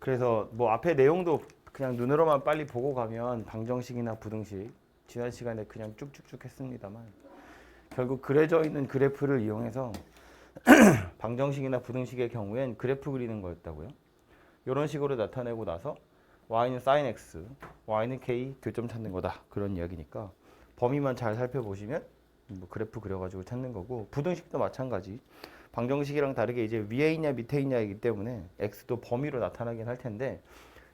그래서 뭐 앞에 내용도 그냥 눈으로만 빨리 보고 가면 방정식이나 부등식 지난 시간에 그냥 쭉쭉쭉 했습니다만 결국 그려져 있는 그래프를 이용해서 방정식이나 부등식의 경우엔 그래프 그리는 거였다고요. 이런 식으로 나타내고 나서 y는 sin x, y는 k 교점 찾는 거다. 그런 이야기니까 범위만 잘 살펴보시면 뭐 그래프 그려가지고 찾는 거고 부등식도 마찬가지. 방정식이랑 다르게 이제 위에 있냐 밑에 있냐이기 때문에 x도 범위로 나타나긴 할 텐데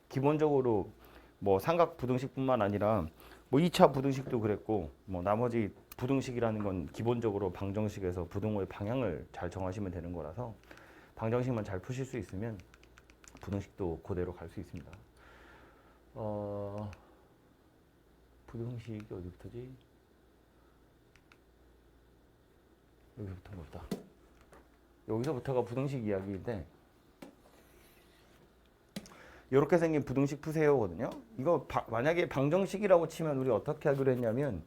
기본적으로 뭐 삼각 부등식뿐만 아니라 뭐 2차 부등식도 그랬고 뭐 나머지 부등식이라는 건 기본적으로 방정식에서 부등호의 방향을 잘 정하시면 되는 거라서 방정식만 잘 푸실 수 있으면 부등식도 그대로 갈 수 있습니다. 부등식이 어디부터지? 여기부터부터. 여기서부터가 부등식 이야기인데 이렇게 생긴 부등식 푸세요거든요. 이거 만약에 방정식이라고 치면 우리 어떻게 하기로 했냐면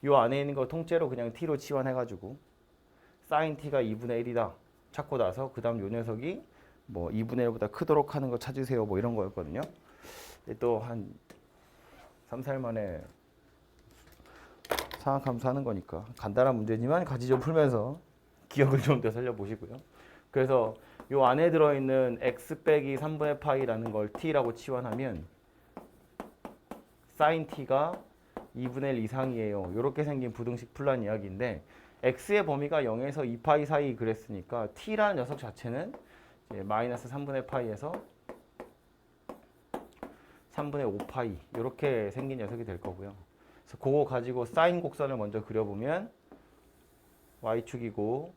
이 안에 있는 거 통째로 그냥 t로 치환해가지고 sin t가 2분의 1이다 찾고 나서 그 다음 요 녀석이 뭐 2분의 1보다 크도록 하는 거 찾으세요 뭐 이런 거였거든요. 또 한 3, 4일 만에 상학함수 하는 거니까 간단한 문제지만 같이 좀 풀면서 기억을 좀 더 살려보시고요. 그래서 요 안에 들어있는 x 빼기 3분의 파이라는 걸 t라고 치환하면 sin t가 2분의 1 이상이에요. 이렇게 생긴 부등식 풀란 이야기인데 x의 범위가 0에서 2파이 사이 그랬으니까 t라는 녀석 자체는 이제 마이너스 3분의 파이에서 3분의 5파이 이렇게 생긴 녀석이 될 거고요. 그래서 그거 가지고 사인 곡선을 먼저 그려보면 y축이고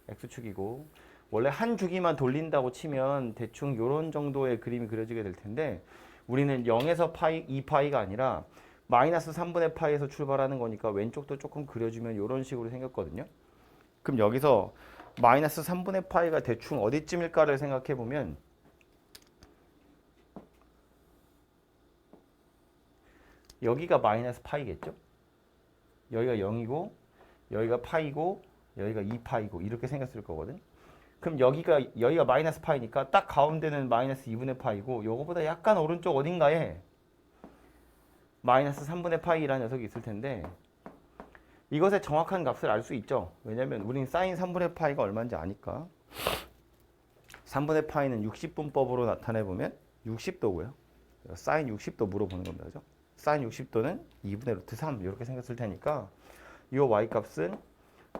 x축이고 원래 한 주기만 돌린다고 치면 대충 이런 정도의 그림이 그려지게 될 텐데 우리는 0에서 파이, 2파이가 아니라 마이너스 3분의 파이에서 출발하는 거니까 왼쪽도 조금 그려주면 이런 식으로 생겼거든요. 그럼 여기서 마이너스 3분의 파이가 대충 어디쯤일까를 생각해 보면 여기가 마이너스 파이겠죠? 여기가 0이고 여기가 파이고 여기가 2파이고 이렇게 생겼을 거거든. 그럼 여기가 마이너스 파이니까 딱 가운데는 마이너스 2분의 파이고 요거보다 약간 오른쪽 어딘가에 마이너스 3분의 파이라는 녀석이 있을 텐데 이것의 정확한 값을 알 수 있죠. 왜냐면 우린 사인 3분의 파이가 얼마인지 아니까. 3분의 파이는 60분법으로 나타내보면 60도고요. 사인 60도 물어보는 겁니다. 그죠? 사인 60도는 2분의 루트 3 이렇게 생겼을 테니까 이 y값은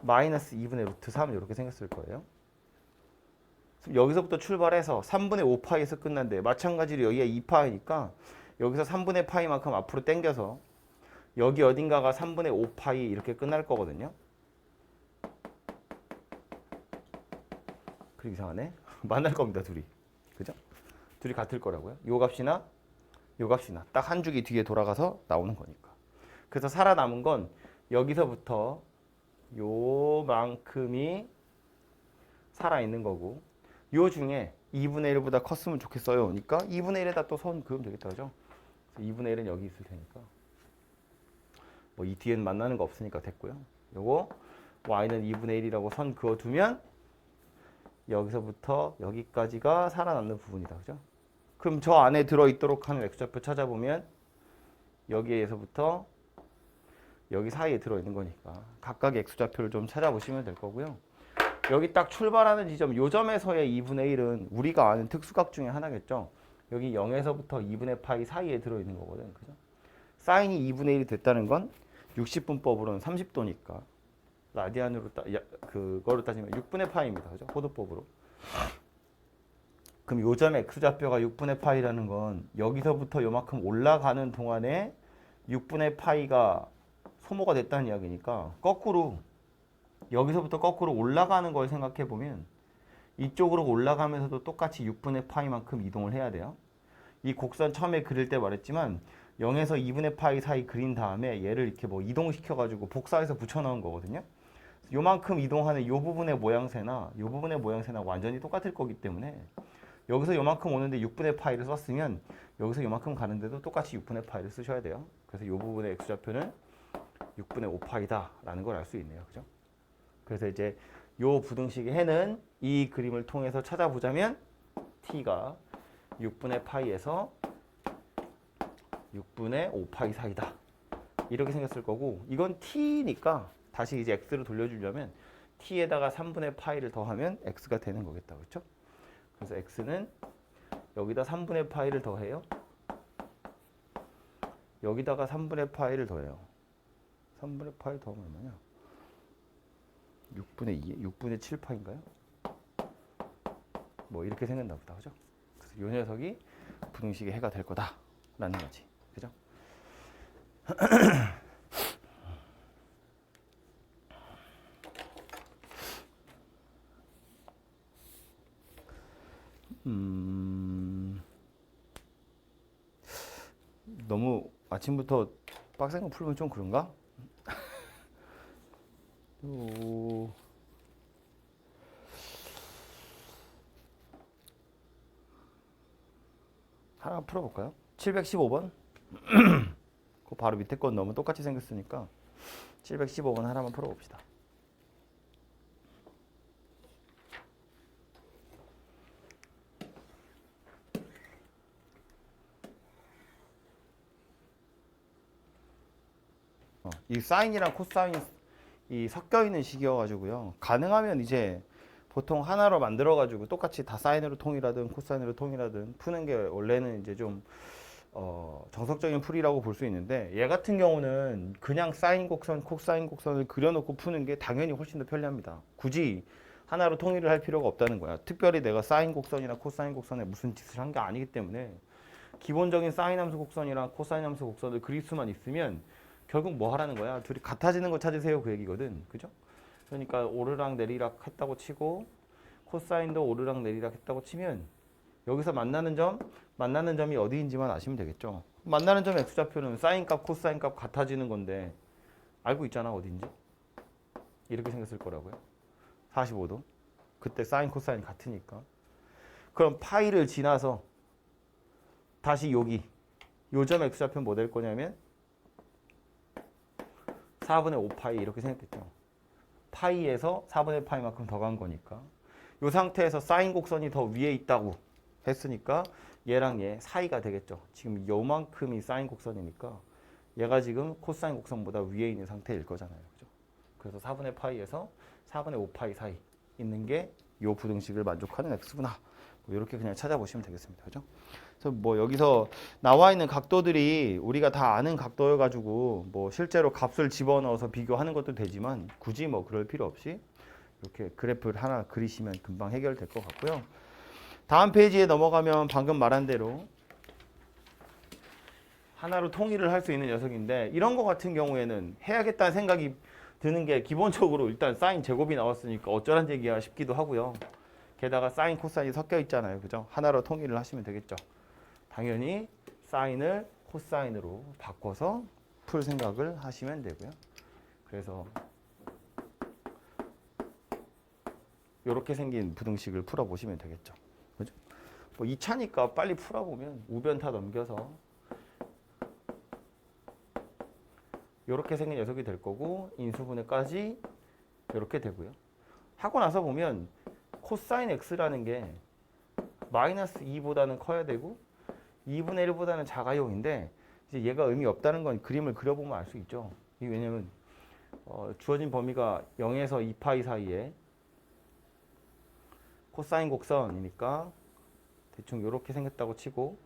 마이너스 2분의 루트 3 이렇게 생겼을 거예요. 여기서부터 출발해서 3분의 5파이에서 끝난데 마찬가지로 여기가 2파이니까 여기서 3분의 파이만큼 앞으로 당겨서 여기 어딘가가 3분의 5파이 이렇게 끝날 거거든요. 그리고 이상하네. 만날 겁니다, 둘이. 그죠? 둘이 같을 거라고요. 요 값이나 요 값이나 딱 한 주기 뒤에 돌아가서 나오는 거니까. 그래서 살아남은 건 여기서부터 요만큼이 살아있는 거고 요 중에 2분의 1보다 컸으면 좋겠어요. 그러니까 2분의 1에다 또 선 그으면 되겠다. 그죠? 2분의 1은 여기 있을 테니까 뭐 이 뒤에는 만나는 거 없으니까 됐고요. 요거 y는 2분의 1이라고 선 그어두면 여기서부터 여기까지가 살아남는 부분이다. 그죠? 그럼 저 안에 들어있도록 하는 x좌표 찾아보면 여기에서부터 여기 사이에 들어있는 거니까 각각의 x좌표를 좀 찾아보시면 될 거고요. 여기 딱 출발하는 지점, 요 점에서의 2분의 1은 우리가 아는 특수각 중에 하나겠죠. 여기 0에서부터 2분의 파이 사이에 들어있는 거거든. 그죠? 사인이 2분의 1이 됐다는 건 60분법으로는 30도니까 라디안으로 그거로 따지면 6분의 파이입니다. 그죠? 호도법으로. 그럼 요 점의 x좌표가 6분의 파이라는 건 여기서부터 요만큼 올라가는 동안에 6분의 파이가 소모가 됐다는 이야기니까 거꾸로 여기서부터 거꾸로 올라가는 걸 생각해 보면 이쪽으로 올라가면서도 똑같이 6분의 파이만큼 이동을 해야 돼요. 이 곡선 처음에 그릴 때 말했지만 0에서 2분의 파이 사이 그린 다음에 얘를 이렇게 뭐 이동시켜 가지고 복사해서 붙여 넣은 거거든요. 요만큼 이동하는 요 부분의 모양새나 요 부분의 모양새나 완전히 똑같을 거기 때문에 여기서 요만큼 오는데 6분의 파이를 썼으면 여기서 요만큼 가는데도 똑같이 6분의 파이를 쓰셔야 돼요. 그래서 요 부분의 x좌표는 6분의 5파이다 라는 걸 알 수 있네요. 그죠? 그래서 이제 요 부등식의 해는 이 그림을 통해서 찾아보자면 t가 6분의 파이에서 6분의 5파이 사이다. 이렇게 생겼을 거고, 이건 t니까 다시 이제 x로 돌려주려면 t에다가 3분의 파이를 더하면 x가 되는 거겠다. 그렇죠? 그래서 x는 여기다 3분의 파이를 더해요. 여기다가 3분의 파이를 더해요. 3분의 파이 더하면 얼마냐? 6분의 2, 6분의 7파인가요? 뭐 이렇게 생겼나 보다. 그죠? 그래서 이 녀석이 부등식의 해가 될 거다라는 거지. 그죠? 너무 아침부터 빡센 거 풀면 좀 그런가? 하나 풀어볼까요? 715번. 그 바로 밑에 건 너무 똑같이 생겼으니까 715번 하나만 풀어봅시다. 이 사인이랑 코사인이 섞여 있는 식이어가지고요. 가능하면 이제 보통 하나로 만들어가지고 똑같이 다 사인으로 통일하든 코사인으로 통일하든 푸는 게 원래는 이제 좀 정석적인 풀이라고 볼 수 있는데, 얘 같은 경우는 그냥 사인 곡선, 코사인 곡선을 그려놓고 푸는 게 당연히 훨씬 더 편리합니다. 굳이 하나로 통일을 할 필요가 없다는 거야. 특별히 내가 사인 곡선이나 코사인 곡선에 무슨 짓을 한 게 아니기 때문에 기본적인 사인 함수 곡선이랑 코사인 함수 곡선을 그릴 수만 있으면 결국 뭐 하라는 거야? 둘이 같아지는 거 찾으세요, 그 얘기거든. 그죠? 그러니까 오르락 내리락 했다고 치고 코사인도 오르락 내리락 했다고 치면 여기서 만나는 점이 어디인지만 아시면 되겠죠. 만나는 점 x좌표는 사인 값, 코사인 값 같아지는 건데 알고 있잖아, 어딘지. 이렇게 생겼을 거라고요. 45도. 그때 사인, 코사인 같으니까. 그럼 파이를 지나서 다시 여기 요 점 x좌표 뭐 될 거냐면 4분의 5파이 이렇게 생겼겠죠. 파이에서 4분의 파이만큼 더 간 거니까. 이 상태에서 사인 곡선이 더 위에 있다고 했으니까 얘랑 얘 사이가 되겠죠. 지금 요만큼이 사인 곡선이니까 얘가 지금 코사인 곡선보다 위에 있는 상태일 거잖아요. 그죠? 그래서 4분의 파이에서 4분의 5파이 사이 있는 게 요 부등식을 만족하는 x구나. 뭐 이렇게 그냥 찾아보시면 되겠습니다. 그죠? 그래서 뭐 여기서 나와 있는 각도들이 우리가 다 아는 각도여가지고 뭐 실제로 값을 집어넣어서 비교하는 것도 되지만 굳이 뭐 그럴 필요 없이 이렇게 그래프를 하나 그리시면 금방 해결될 것 같고요. 다음 페이지에 넘어가면 방금 말한 대로 하나로 통일을 할 수 있는 녀석인데, 이런 거 같은 경우에는 해야겠다는 생각이 드는 게 기본적으로 일단 사인 제곱이 나왔으니까 어쩌란 얘기야 싶기도 하고요. 게다가 사인, 코사인이 섞여 있잖아요. 그죠? 하나로 통일을 하시면 되겠죠. 당연히 사인을 코사인으로 바꿔서 풀 생각을 하시면 되고요. 그래서 이렇게 생긴 부등식을 풀어보시면 되겠죠. 그죠? 뭐 2차니까 빨리 풀어보면 우변 다 넘겨서 이렇게 생긴 녀석이 될 거고, 인수분해까지 이렇게 되고요. 하고 나서 보면 코사인 x라는 게 마이너스 2보다는 커야 되고 2분의 1보다는 작아요인데, 이제 얘가 의미 없다는 건 그림을 그려보면 알 수 있죠. 이게 왜냐면 주어진 범위가 0에서 2파이 사이에 코사인 곡선이니까 대충 이렇게 생겼다고 치고,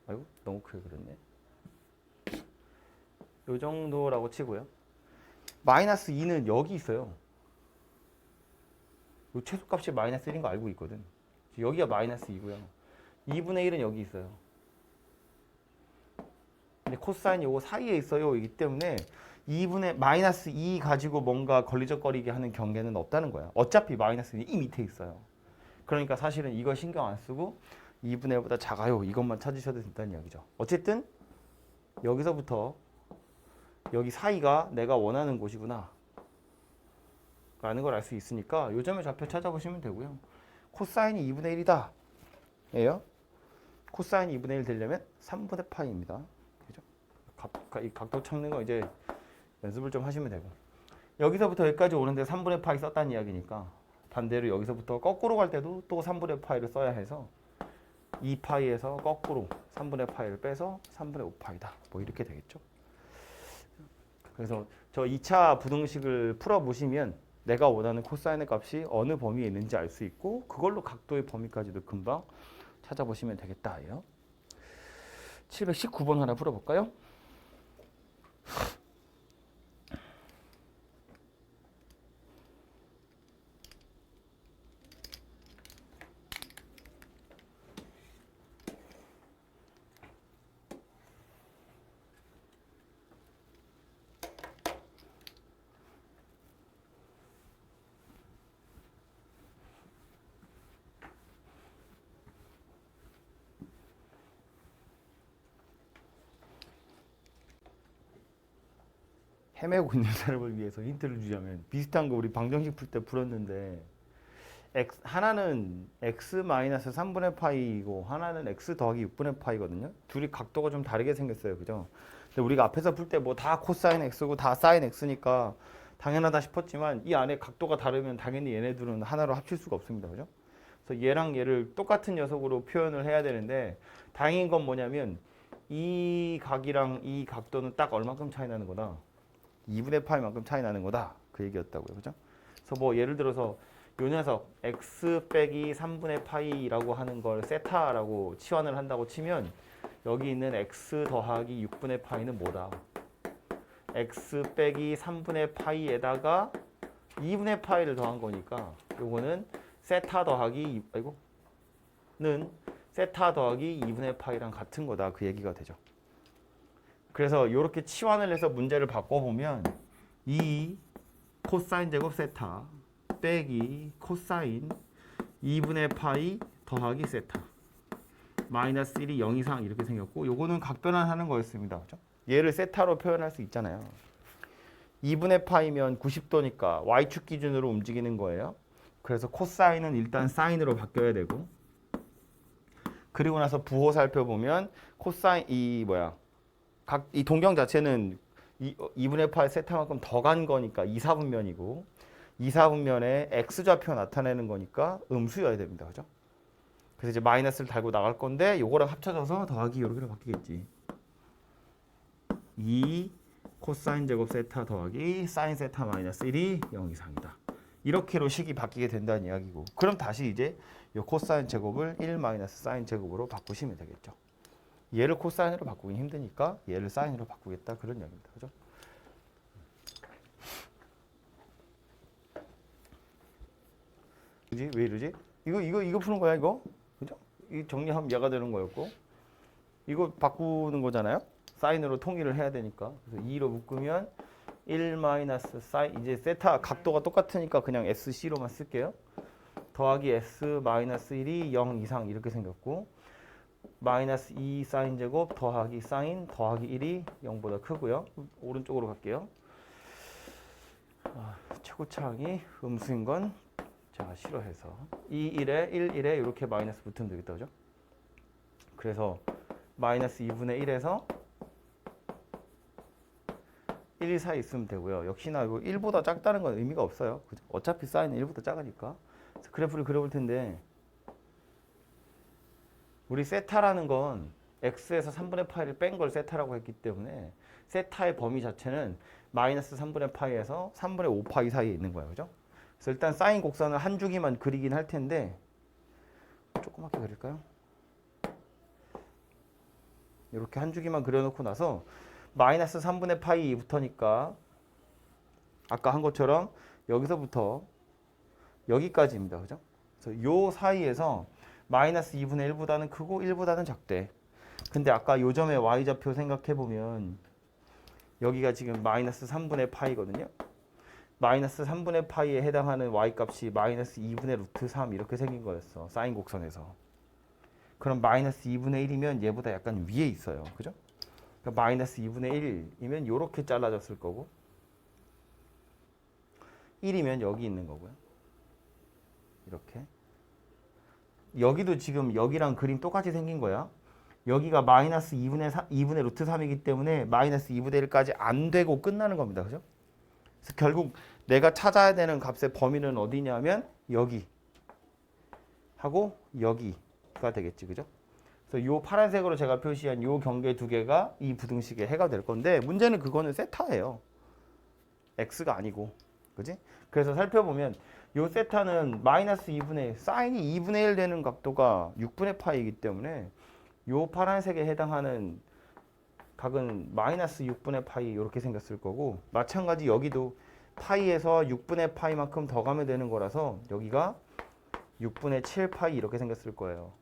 아이고 너무 크게 그렸네. 요 정도라고 치고요. 마이너스 2는 여기 있어요. 요 최소값이 마이너스 1인 거 알고 있거든. 여기가 마이너스 2고요. 2분의 1은 여기 있어요. 근데 코사인이 요거 사이에 있어요. 이기 때문에 2분의 마이너스 2 가지고 뭔가 걸리적거리게 하는 경계는 없다는 거야. 어차피 마이너스 2 밑에 있어요. 그러니까 사실은 이거 신경 안 쓰고 2분의 1보다 작아요. 이것만 찾으셔도 된다는 이야기죠. 어쨌든 여기서부터 여기 사이가 내가 원하는 곳이구나 라는 걸 알 수 있으니까 요점의 좌표 찾아보시면 되고요. 코사인이 2분의 1이다 예요. 코사인이 2분의 1 되려면 3분의 파이입니다. 그죠? 이 각도 찾는 거 이제 연습을 좀 하시면 되고, 여기서부터 여기까지 오는데 3분의 파이 썼다는 이야기니까 반대로 여기서부터 거꾸로 갈 때도 또 3분의 파이를 써야 해서 2파이에서 거꾸로 3분의 파이를 빼서 3분의 5파이다. 뭐 이렇게 되겠죠. 그래서 저 2차 부등식을 풀어보시면 내가 원하는 코사인의 값이 어느 범위에 있는지 알 수 있고 그걸로 각도의 범위까지도 금방 찾아보시면 되겠다예요. 719번 하나 풀어볼까요? 헤매고 있는 사람을 위해서 힌트를 주자면 비슷한 거 우리 방정식 풀 때 풀었는데 하나는 x-3분의 파이이고 하나는 x 더하기 6분의 파이거든요. 둘이 각도가 좀 다르게 생겼어요. 그죠? 근데 우리가 앞에서 풀 때 뭐 다 코사인 x고 다 사인 x니까 당연하다 싶었지만 이 안에 각도가 다르면 당연히 얘네들은 하나로 합칠 수가 없습니다. 그죠? 그래서 얘랑 얘를 똑같은 녀석으로 표현을 해야 되는데 다행인 건 뭐냐면 이 각이랑 이 각도는 딱 얼마큼 차이 나는 거다. 2분의 파이만큼 차이 나는 거다. 그 얘기였다고요. 그죠? 그래서 뭐 예를 들어서 요 녀석 x 빼기 3분의 파이라고 하는 걸 세타라고 치환을 한다고 치면 여기 있는 x 더하기 6분의 파이는 뭐다? x 빼기 3분의 파이에다가 2분의 파이를 더한 거니까 요거는 세타 더하기 는 세타 더하기 2분의 파이랑 같은 거다. 그 얘기가 되죠. 그래서 이렇게 치환을 해서 문제를 바꿔보면 이 코사인 제곱 세타 빼기 코사인 2분의 파이 더하기 세타 마이너스 1이 0 이상 이렇게 생겼고 요거는 각변환하는 거였습니다. 그렇죠? 얘를 세타로 표현할 수 있잖아요. 2분의 파이면 90도니까 y축 기준으로 움직이는 거예요. 그래서 코사인은 일단 사인으로 바뀌어야 되고 그리고 나서 부호 살펴보면 코사인 이 동경 자체는 2분의 파이 세타만큼 더 간 거니까 2, 4분면이고 2, 4분면에 x좌표 나타내는 거니까 음수여야 됩니다. 그죠? 그래서 이제 마이너스를 달고 나갈 건데 요거랑 합쳐져서 더하기 이렇게 바뀌겠지. 2 코사인 제곱 세타 더하기 사인 세타 마이너스 1이 0 이상이다. 이렇게로 식이 바뀌게 된다는 이야기고 그럼 다시 이제 요 코사인 제곱을 1 마이너스 사인 제곱으로 바꾸시면 되겠죠. 얘를 코사인으로 바꾸긴 힘드니까 얘를 사인으로 바꾸겠다 그런 이야기입니다. 그죠? 그지? 왜 이러지? 이거 푸는 거야 이거? 그죠? 이 정리하면 얘가 되는 거였고 이거 바꾸는 거잖아요. 사인으로 통일을 해야 되니까 그래서 2로 묶으면 1 마이너스 사인 이제 세타 각도가 똑같으니까 그냥 SC로만 쓸게요. 더하기 S 마이너스 1이 0 이상 이렇게 생겼고 마이너스 2 사인 제곱 더하기 사인 더하기 1이 0보다 크고요. 오른쪽으로 갈게요. 최고차항이 음수인 건 제가 싫어해서 2, 1에 1, 1에 이렇게 마이너스 붙으면 되겠다. 그죠? 그래서 마이너스 2분의 1에서 1, 2 사이 있으면 되고요. 역시나 이거 1보다 작다는 건 의미가 없어요. 그죠? 어차피 사인은 1보다 작으니까. 그래서 그래프를 그려볼 텐데 우리 세타라는 건 x에서 3분의 파이를 뺀 걸 세타라고 했기 때문에 세타의 범위 자체는 마이너스 3분의 파이에서 3분의 5 파이 사이에 있는 거예요. 그죠? 그래서 일단 사인 곡선을 한 주기만 그리긴 할 텐데 조그맣게 그릴까요? 이렇게 한 주기만 그려놓고 나서 마이너스 3분의 파이부터니까 아까 한 것처럼 여기서부터 여기까지입니다. 그죠? 그래서 요 사이에서 마이너스 2분의 1보다는 크고 1보다는 작대. 근데 아까 요 점의 y좌표 생각해보면 여기가 지금 마이너스 3분의 파이거든요. 마이너스 3분의 파이에 해당하는 y값이 마이너스 2분의 루트 3 이렇게 생긴 거였어. 사인 곡선에서. 그럼 마이너스 2분의 1이면 얘보다 약간 위에 있어요. 그죠? 그러니까 마이너스 2분의 1이면 이렇게 잘라졌을 거고 1이면 여기 있는 거고요. 이렇게. 여기도 지금 여기랑 그림 똑같이 생긴 거야. 여기가 마이너스 2분의 루트 3이기 때문에 마이너스 2분의 1까지 안 되고 끝나는 겁니다. 그죠? 그래서 결국 내가 찾아야 되는 값의 범위는 어디냐면 여기 하고 여기 x가 되겠지, 그죠? 그래서 요 파란색으로 제가 표시한 요 경계 두 개가 이 부등식의 해가 될 건데 문제는 그거는 세타예요. x가 아니고, 그지? 그래서 살펴보면 요 세타는 마이너스 2분의 사인이 2분의 1 되는 각도가 6분의 파이이기 때문에 요 파란색에 해당하는 각은 마이너스 6분의 파이 이렇게 생겼을 거고, 마찬가지 여기도 파이에서 6분의 파이만큼 더 가면 되는 거라서 여기가 6분의 7 파이 이렇게 생겼을 거예요.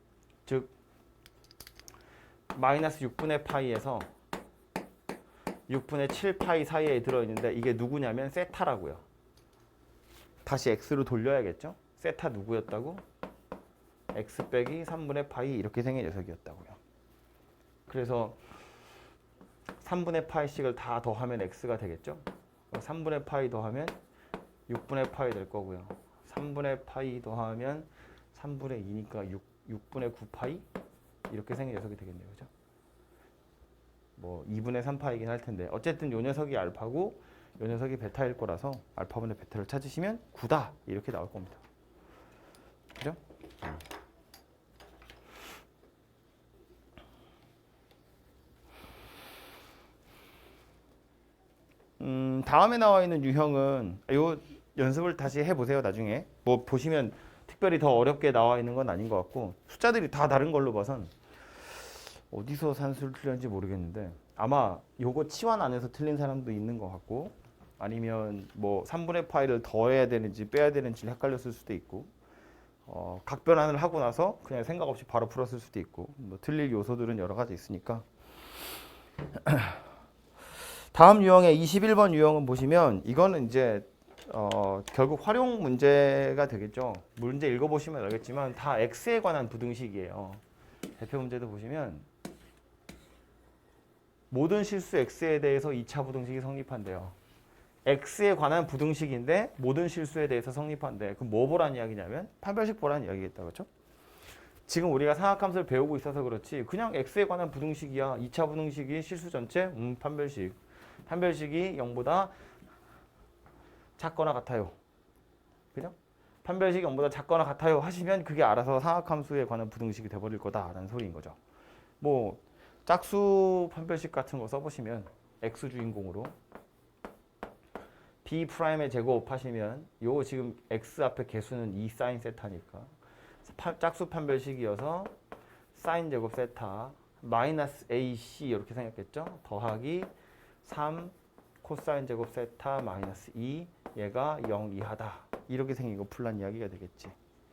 즉 마이너스 6분의 파이에서 6분의 7 파이 사이에 들어있는데 이게 누구냐면 세타라고요. 다시 x로 돌려야겠죠? 세타 누구였다고? x 빼기 3분의 파이 이렇게 생긴 녀석이었다고요. 그래서 3분의 파이씩을 다 더하면 x가 되겠죠? 3분의 파이 더하면 6분의 파이 될 거고요. 3분의 파이 더하면 3분의 2니까 6분의 9 파이? 이렇게 생긴 녀석이 되겠네요. 그죠? 뭐 2분의 3 파이긴 할 텐데 어쨌든 요 녀석이 알파고 요 녀석이 베타일 거라서 알파분의 베타를 찾으시면 9다 이렇게 나올 겁니다. 그죠? 다음에 나와 있는 유형은 요 연습을 다시 해보세요. 나중에 뭐 보시면 특별히 더 어렵게 나와 있는 건 아닌 것 같고 숫자들이 다 다른 걸로 봐선 어디서 산수를 틀렸는지 모르겠는데 아마 요거 치환 안에서 틀린 사람도 있는 것 같고 아니면 뭐 3분의 파이를 더해야 되는지 빼야 되는지 헷갈렸을 수도 있고 각변환을 하고 나서 그냥 생각 없이 바로 풀었을 수도 있고 뭐 틀릴 요소들은 여러 가지 있으니까 다음 유형의 21번 유형은 보시면 이거는 이제 결국 활용 문제가 되겠죠. 문제 읽어보시면 알겠지만 다 x에 관한 부등식이에요. 대표 문제도 보시면 모든 실수 x에 대해서 2차 부등식이 성립한대요. x에 관한 부등식인데 모든 실수에 대해서 성립한대. 그럼 뭐 보란 이야기냐면 판별식 보란 이야기겠다. 그렇죠? 지금 우리가 상학함수를 배우고 있어서 그렇지 그냥 x에 관한 부등식이야. 2차 부등식이 실수 전체 판별식. 판별식이 0보다 작거나 같아요. 그죠? 판별식이 0보다 작거나 같아요 하시면 그게 알아서 상학함수에 관한 부등식이 돼버릴 거다라는 소리인 거죠. 뭐 짝수 판별식 같은 거 써보시면 x 주인공으로 b'의 제곱 하시면 요 지금 x 앞에 개수는 2 사인 세타니까 짝수 판별식이어서 사인 제곱 세타 마이너스 ac 이렇게 생겼겠죠? 더하기 3 코사인 제곱 세타 마이너스 2 얘가 0 이하다 이렇게 생긴 거 풀란 이야기가 되겠지.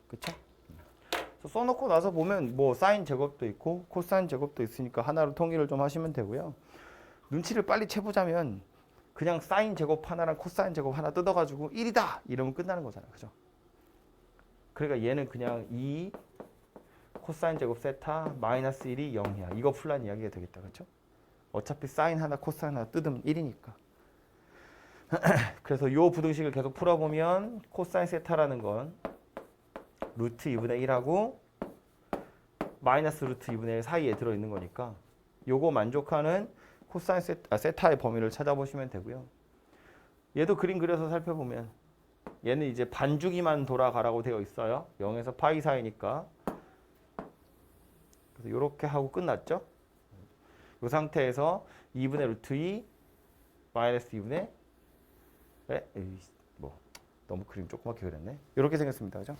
그쵸? 써놓고 나서 보면 뭐 사인 제곱도 있고 코사인 제곱도 있으니까 하나로 통일을 좀 하시면 되고요. 눈치를 빨리 채보자면 그냥 사인 제곱 하나랑 코사인 제곱 하나 뜯어가지고 1이다 이러면 끝나는 거잖아요. 그죠? 그러니까 얘는 그냥 2 코사인 제곱 세타 마이너스 1이 0이야. 이거 풀란 이야기가 되겠다. 그렇죠? 어차피 사인 하나 코사인 하나 뜯으면 1이니까. 그래서 이 부등식을 계속 풀어보면 코사인 세타라는 건 루트 2분의 1하고 마이너스 루트 2분의 1 사이에 들어있는 거니까 요거 만족하는 코사인 세타의 범위를 찾아보시면 되고요. 얘도 그림 그려서 살펴보면 얘는 이제 반주기만 돌아가라고 되어 있어요. 0에서 파이 사이니까. 그래서 이렇게 하고 끝났죠. 이 상태에서 2분의 루트 2 마이너스 2분의 뭐 너무 그림 조그맣게 그렸네. 이렇게 생겼습니다. 그죠?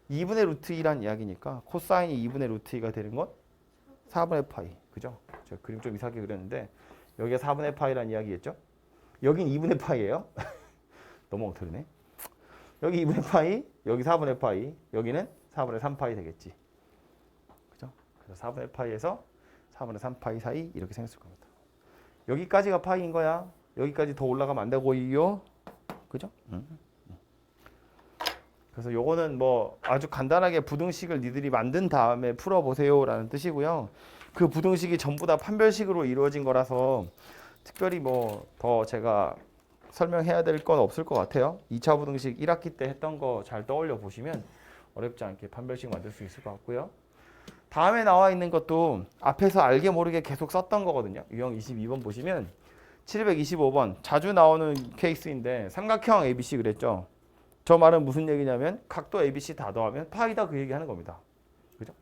2분의 루트 2란 이야기니까 코사인이 2분의 루트 2가 되는 건 4분의 파이. 그죠? 제가 그림 좀 이상하게 그렸는데 여기가 4분의 파이란 이야기겠죠? 여긴 2분의 파이예요. 너무 엉터리네. 여기 2분의 파이, 여기 4분의 파이, 여기는 4분의 3파이 되겠지. 그죠? 그래서 4분의 파이에서 4분의 3파이 사이 이렇게 생겼을 겁니다. 여기까지가 파이인 거야. 여기까지 더 올라가면 안 되고요. 그죠? 그래서 요거는 뭐 아주 간단하게 부등식을 니들이 만든 다음에 풀어보세요 라는 뜻이고요. 그 부등식이 전부 다 판별식으로 이루어진 거라서 특별히 뭐 더 제가 설명해야 될 건 없을 것 같아요. 2차 부등식 1학기 때 했던 거 잘 떠올려 보시면 어렵지 않게 판별식 만들 수 있을 것 같고요. 다음에 나와 있는 것도 앞에서 알게 모르게 계속 썼던 거거든요. 유형 22번 보시면 725번 자주 나오는 케이스인데 삼각형 ABC 그랬죠. 저 말은 무슨 얘기냐면 각도 ABC 다 더하면 파이다 그 얘기 하는 겁니다. 그죠?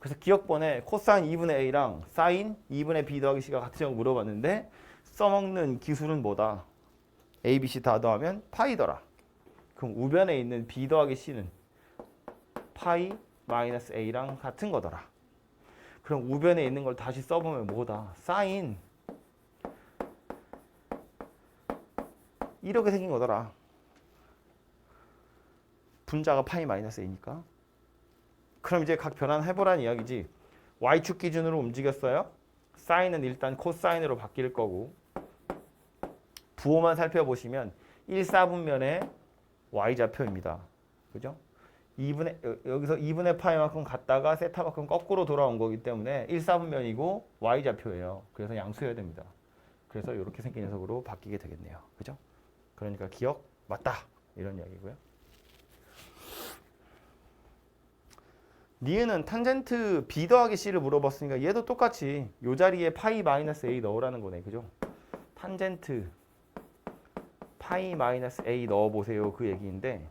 그래서 기억번에 코사인 2분의 a랑 사인 2분의 b 더하기 c가 같으냐고 물어봤는데 써먹는 기술은 뭐다? a, b, c 다 더하면 파이더라. 그럼 우변에 있는 b 더하기 c는 파이 마이너스 a랑 같은 거더라. 그럼 우변에 있는 걸 다시 써보면 뭐다? 사인 이렇게 생긴 거더라. 분자가 파이 마이너스 a니까. 그럼 이제 각 변환 해보라는 이야기지. y축 기준으로 움직였어요. 사인은 일단 코사인으로 바뀔 거고 부호만 살펴보시면 1, 4분면의 y좌표입니다. 그죠? 2분의, 여기서 2분의 파이만큼 갔다가 세타만큼 거꾸로 돌아온 거기 때문에 1, 4분면이고 y좌표예요. 그래서 양수해야 됩니다. 그래서 이렇게 생긴 녀석으로 바뀌게 되겠네요. 그죠? 그러니까 기억 맞다. 이런 이야기고요. 니은은 탄젠트 b 더하기 c를 물어봤으니까 얘도 똑같이 이 자리에 파이 마이너스 a 넣으라는 거네. 그죠? 탄젠트 파이 마이너스 a 넣어보세요. 그 얘기인데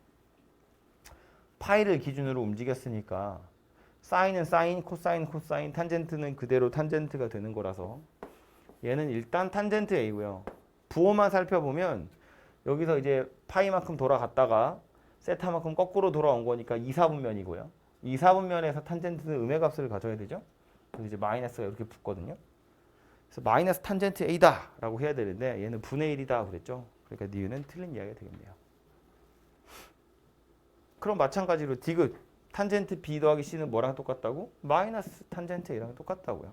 파이를 기준으로 움직였으니까 사인은 사인, 코사인, 코사인, 탄젠트는 그대로 탄젠트가 되는 거라서 얘는 일단 탄젠트 a고요. 부호만 살펴보면 여기서 이제 파이만큼 돌아갔다가 세타만큼 거꾸로 돌아온 거니까 2, 4분면이고요. 2, 4분면에서 탄젠트는 음의 값을 가져야 되죠. 그래서 이제 마이너스가 이렇게 붙거든요. 그래서 마이너스 탄젠트 a다 라고 해야 되는데 얘는 분의 1이다 그랬죠. 그러니까 니은은 틀린 이야기가 되겠네요. 그럼 마찬가지로 디귿 탄젠트 b 더하기 c는 뭐랑 똑같다고? 마이너스 탄젠트 a랑 똑같다고요.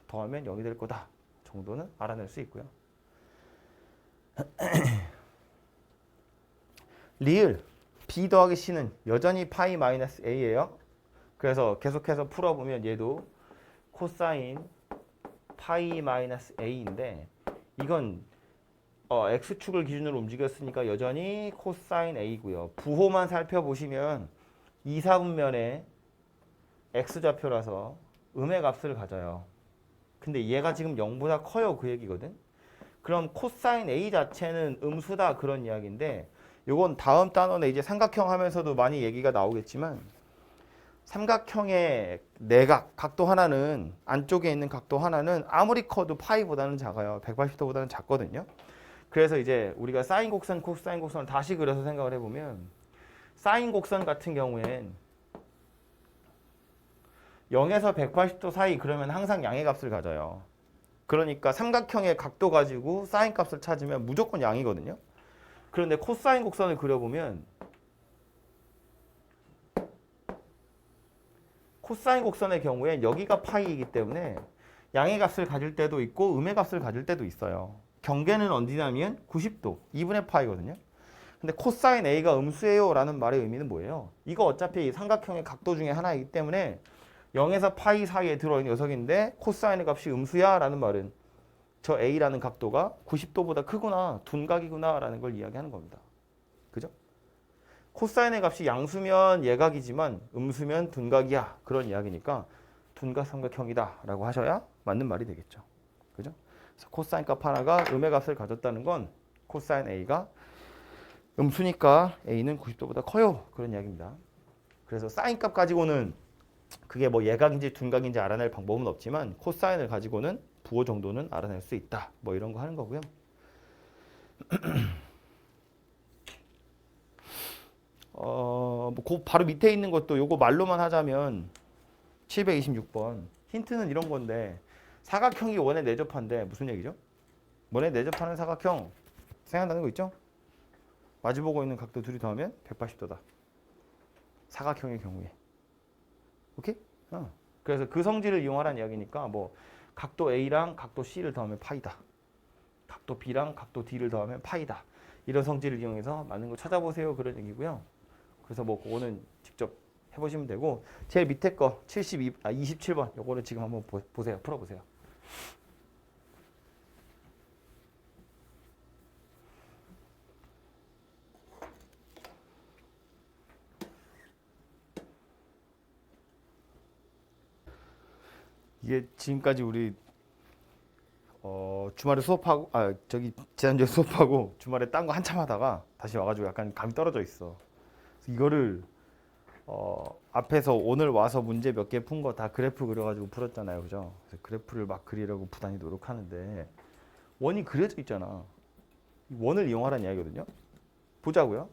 더하면 0이 될 거다 정도는 알아낼 수 있고요. 리을 b 더하기 c는 여전히 파이 마이너스 a예요. 그래서 계속해서 풀어보면 얘도 코사인 파이 마이너스 a인데 이건 x축을 기준으로 움직였으니까 여전히 코사인 a고요. 부호만 살펴보시면 2, 4분면에 x좌표라서 음의 값을 가져요. 근데 얘가 지금 0보다 커요. 그 얘기거든. 그럼 코사인 a 자체는 음수다 그런 이야기인데 요건 다음 단원에 이제 삼각형 하면서도 많이 얘기가 나오겠지만 삼각형의 내각, 각도 하나는 안쪽에 있는 각도 하나는 아무리 커도 파이보다는 작아요. 180도보다는 작거든요. 그래서 이제 우리가 사인 곡선, 코사인 곡선을 다시 그려서 생각을 해보면 사인 곡선 같은 경우엔 0에서 180도 사이 그러면 항상 양의 값을 가져요. 그러니까 삼각형의 각도 가지고 사인 값을 찾으면 무조건 양이거든요. 그런데 코사인 곡선을 그려보면 코사인 곡선의 경우에 여기가 파이이기 때문에 양의 값을 가질 때도 있고 음의 값을 가질 때도 있어요. 경계는 어디냐면 90도, 2분의 파이거든요. 근데 코사인 A가 음수예요 라는 말의 의미는 뭐예요? 이거 어차피 삼각형의 각도 중에 하나이기 때문에 0에서 파이 사이에 들어있는 녀석인데 코사인의 값이 음수야 라는 말은 저 A라는 각도가 90도보다 크구나, 둔각이구나 라는 걸 이야기하는 겁니다. 그죠? 코사인의 값이 양수면 예각이지만 음수면 둔각이야 그런 이야기니까 둔각 삼각형이다 라고 하셔야 맞는 말이 되겠죠. 그죠? 그래서 코사인 값 하나가 음의 값을 가졌다는 건 코사인 A가 음수니까 A는 90도보다 커요 그런 이야기입니다. 그래서 사인 값 가지고는 그게 뭐 예각인지 둔각인지 알아낼 방법은 없지만 코사인을 가지고는 부호 정도는 알아낼 수 있다 뭐 이런 거 하는 거고요. 그 바로 밑에 있는 것도 요거 말로만 하자면 726번 힌트는 이런 건데 사각형이 원에 내접한데 무슨 얘기죠? 원에 내접하는 사각형 생각나는 거 있죠? 마주보고 있는 각도 둘이 더하면 180도다. 사각형의 경우에. 오케이? 그래서 그 성질을 이용하라는 이야기니까 뭐 각도 A랑 각도 C를 더하면 파이다. 각도 B랑 각도 D를 더하면 파이다. 이런 성질을 이용해서 맞는 거 찾아보세요. 그런 얘기고요. 그래서 뭐 그거는 직접 해보시면 되고 제일 밑에 거 27번 요거를 지금 한번 보세요. 풀어보세요. 이게 지금까지 우리 주말에 수업하고 지난주에 수업하고 주말에 딴 거 한참 하다가 다시 와가지고 약간 감이 떨어져 있어. 그래서 이거를 앞에서 오늘 와서 문제 몇 개 푼 거 다 그래프 그려가지고 풀었잖아요, 그죠? 그래서 그래프를 막 그리려고 부단히 노력하는데 원이 그려져 있잖아. 원을 이용하라는 이야기거든요. 보자고요.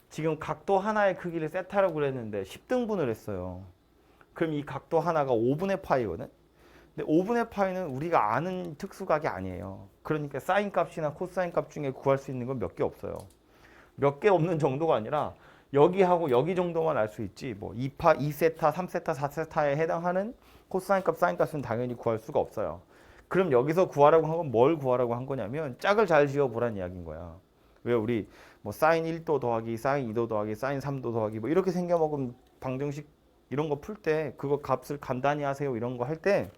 지금 각도 하나의 크기를 세타라고 그랬는데 10등분을 했어요. 그럼 이 각도 하나가 5분의 파이거든. 근데 5분의 파이는 우리가 아는 특수각이 아니에요. 그러니까 사인 값이나 코사인 값 중에 구할 수 있는 건 몇 개 없어요. 몇 개 없는 정도가 아니라 여기하고 여기 정도만 알 수 있지. 뭐 2파, 2세타, 3세타, 4세타에 해당하는 코사인 값, 사인 값은 당연히 구할 수가 없어요. 그럼 여기서 구하라고 한 건 뭘 구하라고 한 거냐면 짝을 잘 지어 보라는 이야기인 거야. 왜 우리 뭐 사인 1도 더하기, 사인 2도 더하기, 사인 3도 더하기 뭐 이렇게 생겨먹은 방정식 이런 거 풀 때 그거 값을 간단히 하세요 이런 거 할 때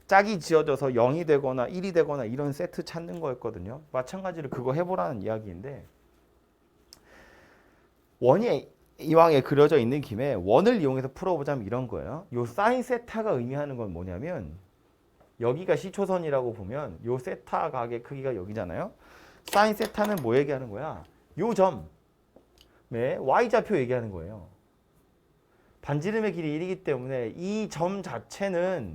짝이 지어져서 0이 되거나 1이 되거나 이런 세트 찾는 거였거든요. 마찬가지로 그거 해보라는 이야기인데 원이 이왕에 그려져 있는 김에 원을 이용해서 풀어보자면 이런 거예요. 요 사인 세타가 의미하는 건 뭐냐면 여기가 시초선이라고 보면 요 세타 각의 크기가 여기잖아요. 사인 세타는 뭐 얘기하는 거야? 요 점의 y좌표 얘기하는 거예요. 반지름의 길이 1이기 때문에 이 점 자체는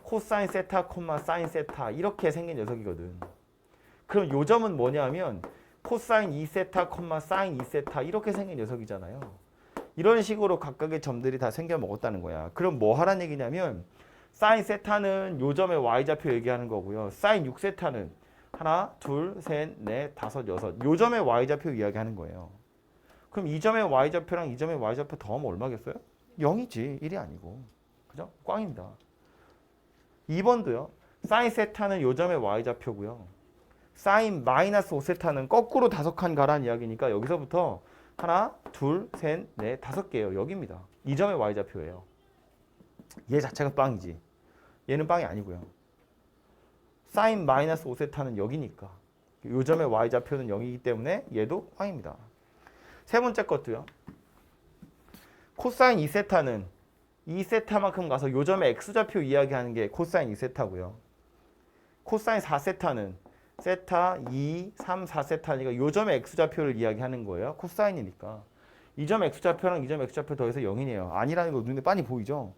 코사인 세타, 사인 세타 이렇게 생긴 녀석이거든. 그럼 요 점은 뭐냐면 코사인 2세타, 사인 2세타 이렇게 생긴 녀석이잖아요. 이런 식으로 각각의 점들이 다 생겨 먹었다는 거야. 그럼 뭐 하라는 얘기냐면 사인 세타는 요 점의 y좌표 얘기하는 거고요. 사인 6세타는 하나, 둘, 셋, 넷, 다섯, 여섯 요 점의 y좌표 이야기하는 거예요. 그럼 이 점의 y좌표랑 이 점의 y좌표 더하면 얼마겠어요? 0이지. 1이 아니고. 그죠? 꽝입니다. 2번도요. 사인 세타는 요 점의 y좌표고요. 사인 마이너스 5세타는 거꾸로 5칸 가라는 이야기니까 여기서부터 하나, 둘, 셋, 넷, 5개예요. 여기입니다. 이 점의 y좌표예요. 얘 자체가 빵이지. 얘는 빵이 아니고요. 사인 마이너스 5세타는 여기니까. 요 점의 y좌표는 0이기 때문에 얘도 빵입니다. 세 번째 것도요. 코사인 2세타는 2세타만큼 가서 요 점의 x좌표 이야기하는 게 코사인 2세타고요. 코사인 4세타는 세타 2, 3, 4세타니까 요 점의 x좌표를 이야기하는 거예요. 코사인이니까. 이 점 x좌표랑 이 점 x좌표 더해서 0이네요. 아니라는 거 눈에 빤히 보이죠?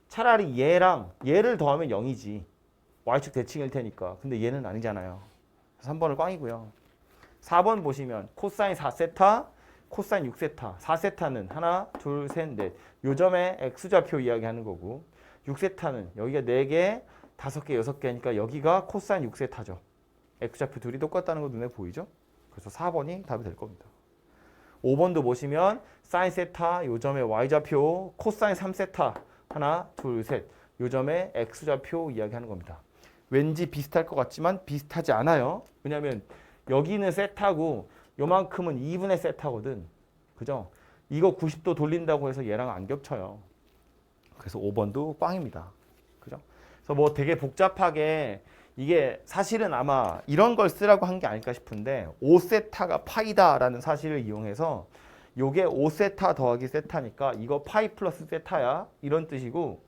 차라리 얘랑 얘를 더하면 0이지. y축 대칭일 테니까. 근데 얘는 아니잖아요. 3번을 꽝이고요. 4번 보시면 코사인 4세타, 코사인 6세타. 4세타는 하나, 둘, 셋, 넷. 요 점의 x좌표 이야기하는 거고 6세타는 여기가 4개, 5개, 6개니까 여기가 코사인 6세타죠. x좌표 둘이 똑같다는 거 눈에 보이죠? 그래서 4번이 답이 될 겁니다. 5번도 보시면 사인 세타, 요 점의 y좌표, 코사인 3세타. 하나, 둘, 셋. 요 점의 x좌표 이야기하는 겁니다. 왠지 비슷할 것 같지만 비슷하지 않아요. 왜냐면 여기는 세타고 요만큼은 2분의 세타거든. 그죠? 이거 90도 돌린다고 해서 얘랑 안 겹쳐요. 그래서 5번도 꽝입니다. 그죠? 그래서 뭐 되게 복잡하게 이게 사실은 아마 이런 걸 쓰라고 한 게 아닐까 싶은데 5세타가 파이다라는 사실을 이용해서 요게 5세타 더하기 세타니까 이거 파이 플러스 세타야 이런 뜻이고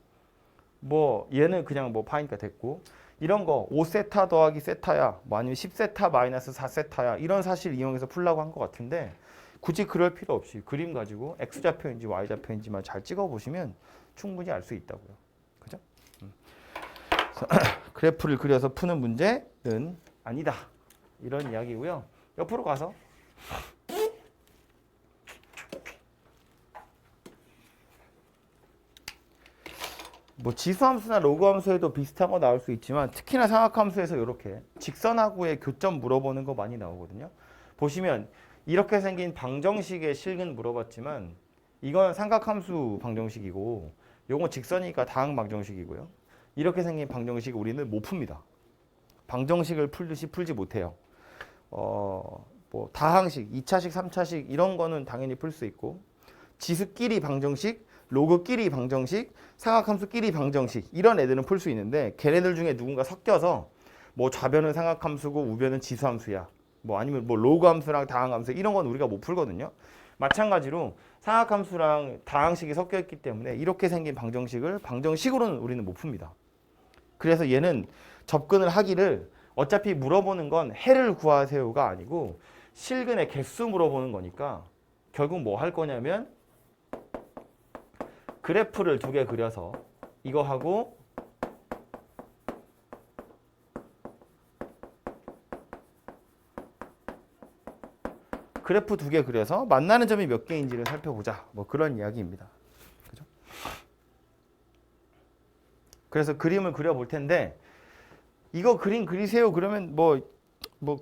뭐 얘는 그냥 뭐 파이니까 됐고 이런 거 5세타 더하기 세타야 뭐 아니면 10세타 마이너스 4세타야 이런 사실 이용해서 풀라고 한 것 같은데 굳이 그럴 필요 없이 그림 가지고 x좌표인지 y좌표인지만 잘 찍어 보시면 충분히 알 수 있다고요. 그죠? 그래프를 그려서 푸는 문제는 아니다. 이런 이야기고요. 옆으로 가서 뭐 지수함수나 로그함수에도 비슷한 거 나올 수 있지만 특히나 삼각함수에서 이렇게 직선하고의 교점 물어보는 거 많이 나오거든요. 보시면 이렇게 생긴 방정식의 실근 물어봤지만 이건 삼각함수 방정식이고 요건 직선이니까 다항 방정식이고요. 이렇게 생긴 방정식 우리는 못 풉니다. 방정식을 풀듯이 풀지 못해요. 뭐 다항식, 2차식, 3차식 이런 거는 당연히 풀 수 있고 지수끼리 방정식, 로그끼리 방정식, 삼각함수끼리 방정식 이런 애들은 풀 수 있는데 걔네들 중에 누군가 섞여서 뭐 좌변은 삼각함수고 우변은 지수함수야. 뭐 아니면 뭐 로그함수랑 다항함수 이런 건 우리가 못 풀거든요. 마찬가지로 삼각함수랑 다항식이 섞여 있기 때문에 이렇게 생긴 방정식을 방정식으로는 우리는 못 풉니다. 그래서 얘는 접근을 하기를 어차피 물어보는 건 해를 구하세요가 아니고 실근의 개수 물어보는 거니까 결국 뭐 할 거냐면 그래프를 두 개 그려서 이거 하고 그래프 두 개 그려서 만나는 점이 몇 개인지를 살펴보자. 뭐 그런 이야기입니다. 그죠? 그래서 그림을 그려볼 텐데 이거 그림 그리세요. 그러면 뭐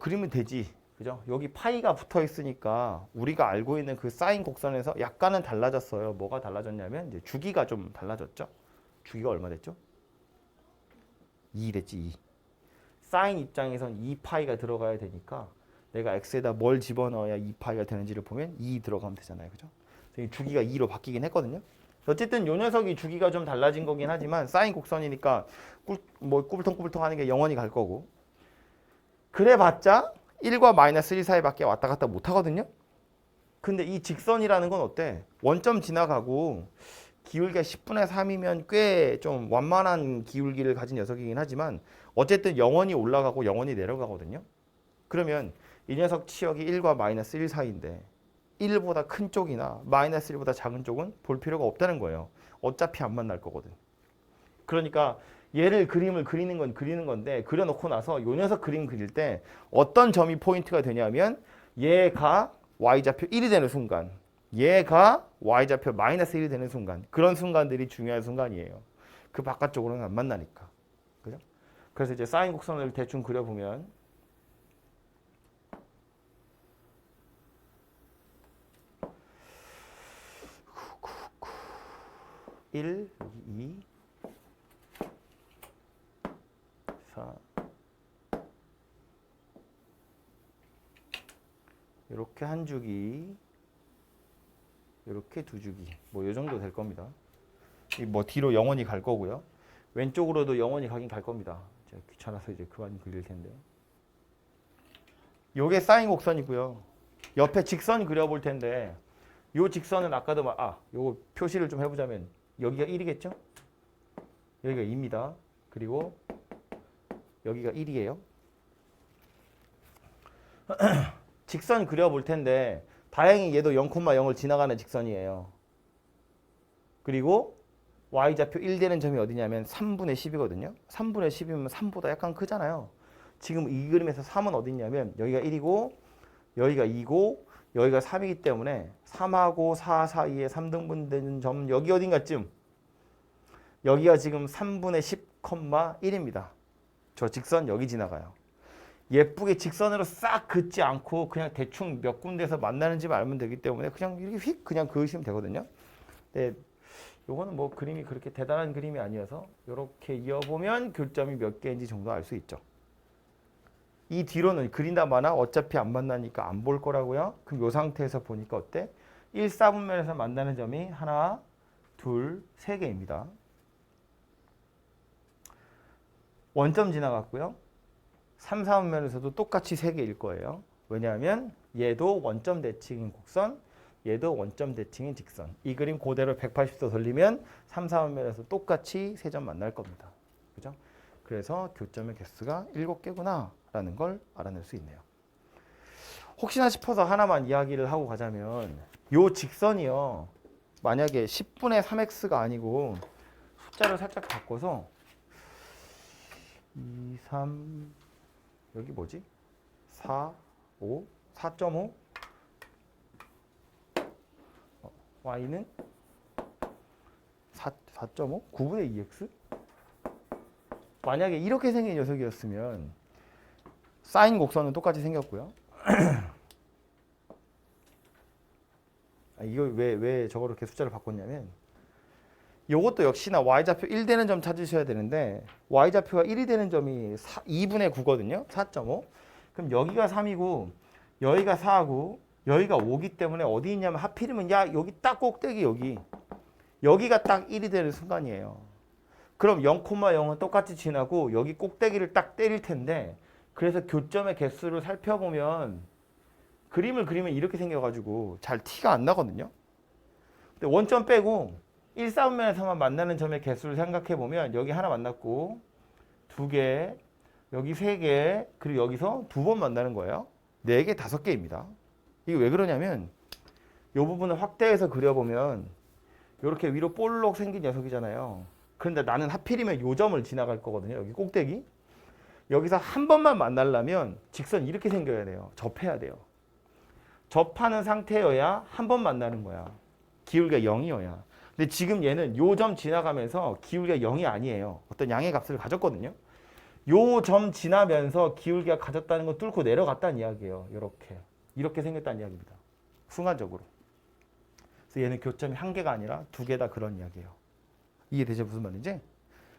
그리면 되지. 그죠? 여기 파이가 붙어 있으니까 우리가 알고 있는 그 사인 곡선에서 약간은 달라졌어요. 뭐가 달라졌냐면 이제 주기가 좀 달라졌죠. 주기가 얼마 됐죠? 2 됐지, 2. 사인 입장에선 2파이가 들어가야 되니까 내가 x에다 뭘 집어넣어야 2파이가 되는지를 보면 2 들어가면 되잖아요. 그죠? 그래서 주기가 2로 바뀌긴 했거든요. 어쨌든 요 녀석이 주기가 좀 달라진 거긴 하지만 사인 곡선이니까 꾸불통꾸불통 하는 게 영원히 갈 거고 그래봤자 1과 마이너스 1 사이밖에 왔다 갔다 못 하거든요. 근데 이 직선이라는 건 어때? 원점 지나가고 기울기가 10분의 3이면 꽤 좀 완만한 기울기를 가진 녀석이긴 하지만 어쨌든 영원히 올라가고 영원히 내려가거든요. 그러면 이 녀석 치역이 1과 마이너스 1 사이인데 1보다 큰 쪽이나 마이너스 1보다 작은 쪽은 볼 필요가 없다는 거예요. 어차피 안 만날 거거든. 그러니까 얘를 그림을 그리는 건 그리는 건데 그려놓고 나서 요 녀석 그림 그릴 때 어떤 점이 포인트가 되냐면 얘가 y좌표 1이 되는 순간 얘가 y좌표 마이너스 1이 되는 순간 그런 순간들이 중요한 순간이에요. 그 바깥쪽으로는 안 만나니까. 그죠? 그래서 이제 사인 곡선을 대충 그려보면 1, 2, 4 이렇게 한 주기 이렇게 두 주기 뭐 이 정도 될 겁니다. 뭐 뒤로 영원히 갈 거고요. 왼쪽으로도 영원히 가긴 갈 겁니다. 제가 귀찮아서 이제 그만 그릴 텐데. 요게 사인 곡선이고요. 옆에 직선 그려볼 텐데 요 직선은 아까도 요거 표시를 좀 해보자면 여기가 1이겠죠? 여기가 2입니다. 그리고 여기가 1이에요. 직선 그려볼 텐데 다행히 얘도 0,0을 지나가는 직선이에요. 그리고 y좌표 1 되는 점이 어디냐면 3분의 10이거든요. 3분의 10이면 3보다 약간 크잖아요. 지금 이 그림에서 3은 어디 있냐면 여기가 1이고 여기가 2고 여기가 3이기 때문에 3하고 4 사이에 3등분 되는 점 여기 어딘가쯤 여기가 지금 3분의 10,1입니다. 저 직선 여기 지나가요. 예쁘게 직선으로 싹 긋지 않고 그냥 대충 몇 군데에서 만나는지만 알면 되기 때문에 그냥 이렇게 휙 그냥 그으시면 되거든요. 근데 요거는 뭐 그림이 그렇게 대단한 그림이 아니어서 이렇게 이어보면 교점이 몇 개인지 정도 알 수 있죠. 이 뒤로는 그린다 마나 어차피 안 만나니까 안 볼 거라고요. 그럼 이 상태에서 보니까 어때? 1, 4분면에서 만나는 점이 하나, 둘, 세 개입니다. 원점 지나갔고요. 3, 4분면에서도 똑같이 세 개일 거예요. 왜냐하면 얘도 원점 대칭인 곡선, 얘도 원점 대칭인 직선. 이 그림 그대로 180도 돌리면 3, 4분면에서 똑같이 세 점 만날 겁니다. 그죠? 그래서 교점의 개수가 7개구나 라는 걸 알아낼 수 있네요. 혹시나 싶어서 하나만 이야기를 하고 가자면 요 직선이요. 만약에 10분의 3x가 아니고 숫자를 살짝 바꿔서 2, 3 여기 뭐지? 4, 5, 4.5 y는 4.5? 9분의 2x? 만약에 이렇게 생긴 녀석이었으면 사인 곡선은 똑같이 생겼고요. 이거 왜 저거를 이렇게 숫자를 바꿨냐면 이것도 역시나 y좌표 1 되는 점 찾으셔야 되는데 y좌표가 1이 되는 점이 2분의 9거든요. 4.5. 그럼 여기가 3이고 여기가 4고 여기가 5기 때문에 어디 있냐면 하필이면 여기 딱 꼭대기 여기가 딱 1이 되는 순간이에요. 그럼 0,0은 똑같이 지나고 여기 꼭대기를 딱 때릴 텐데 그래서 교점의 개수를 살펴보면 그림을 그리면 이렇게 생겨가지고 잘 티가 안 나거든요. 근데 원점 빼고 1, 4분면에서만 만나는 점의 개수를 생각해보면 여기 하나 만났고 2개, 여기 3개, 그리고 여기서 2번 만나는 거예요. 4개, 5개입니다. 이게 왜 그러냐면 이 부분을 확대해서 그려보면 이렇게 위로 볼록 생긴 녀석이잖아요. 그런데 나는 하필이면 요 점을 지나갈 거거든요. 여기 꼭대기. 여기서 한 번만 만나려면 직선 이렇게 생겨야 돼요. 접해야 돼요. 접하는 상태여야 한 번 만나는 거야. 기울기가 0이어야. 근데 지금 얘는 요 점 지나가면서 기울기가 0이 아니에요. 어떤 양의 값을 가졌거든요. 요 점 지나면서 기울기가 가졌다는 걸 뚫고 내려갔다는 이야기예요. 이렇게 생겼다는 이야기입니다. 순간적으로. 그래서 얘는 교점이 한 개가 아니라 두 개다 그런 이야기예요. 이해되죠? 무슨 말인지?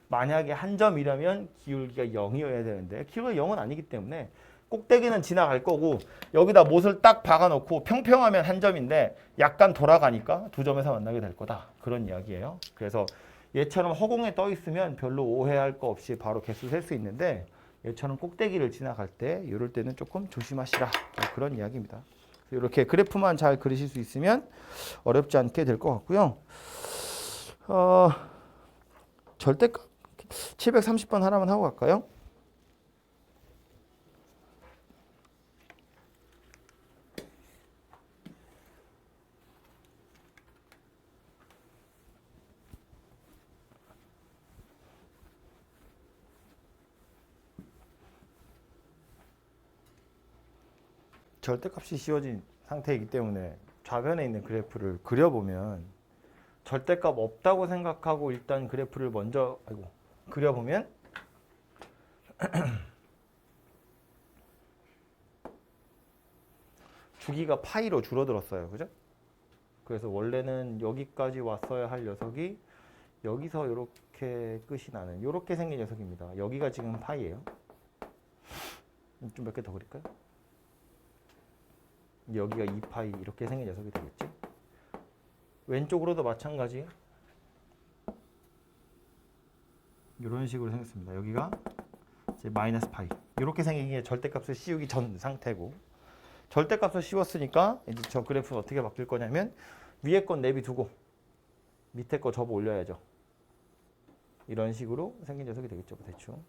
만약에 한 점이라면 기울기가 0이어야 되는데 기울기가 0은 아니기 때문에 꼭대기는 지나갈 거고 여기다 못을 딱 박아놓고 평평하면 한 점인데 약간 돌아가니까 두 점에서 만나게 될 거다. 그런 이야기예요. 그래서 얘처럼 허공에 떠 있으면 별로 오해할 거 없이 바로 개수 셀 수 있는데 얘처럼 꼭대기를 지나갈 때 이럴 때는 조금 조심하시라. 그런 이야기입니다. 이렇게 그래프만 잘 그리실 수 있으면 어렵지 않게 될 것 같고요. 절대값 730번 하나만 하고 갈까요? 절대값이 씌워진 상태이기 때문에 좌변에 있는 그래프를 그려보면 절대값 없다고 생각하고 일단 그래프를 먼저 그려보면 주기가 파이로 줄어들었어요. 그죠? 그래서 원래는 여기까지 왔어야 할 녀석이 여기서 이렇게 끝이 나는 이렇게 생긴 녀석입니다. 여기가 지금 파이예요. 좀 몇 개 더 그릴까요? 여기가 2파이 이렇게 생긴 녀석이 되겠지. 왼쪽으로도 마찬가지. 이런 식으로 생겼습니다. 여기가 이제 마이너스 파이. 이렇게 생긴 게 절대값을 씌우기 전 상태고 절대값을 씌웠으니까 이제 저 그래프는 어떻게 바뀔 거냐면 위에 건 내비두고 밑에 거 접어 올려야죠. 이런 식으로 생긴 녀석이 되겠죠. 대충.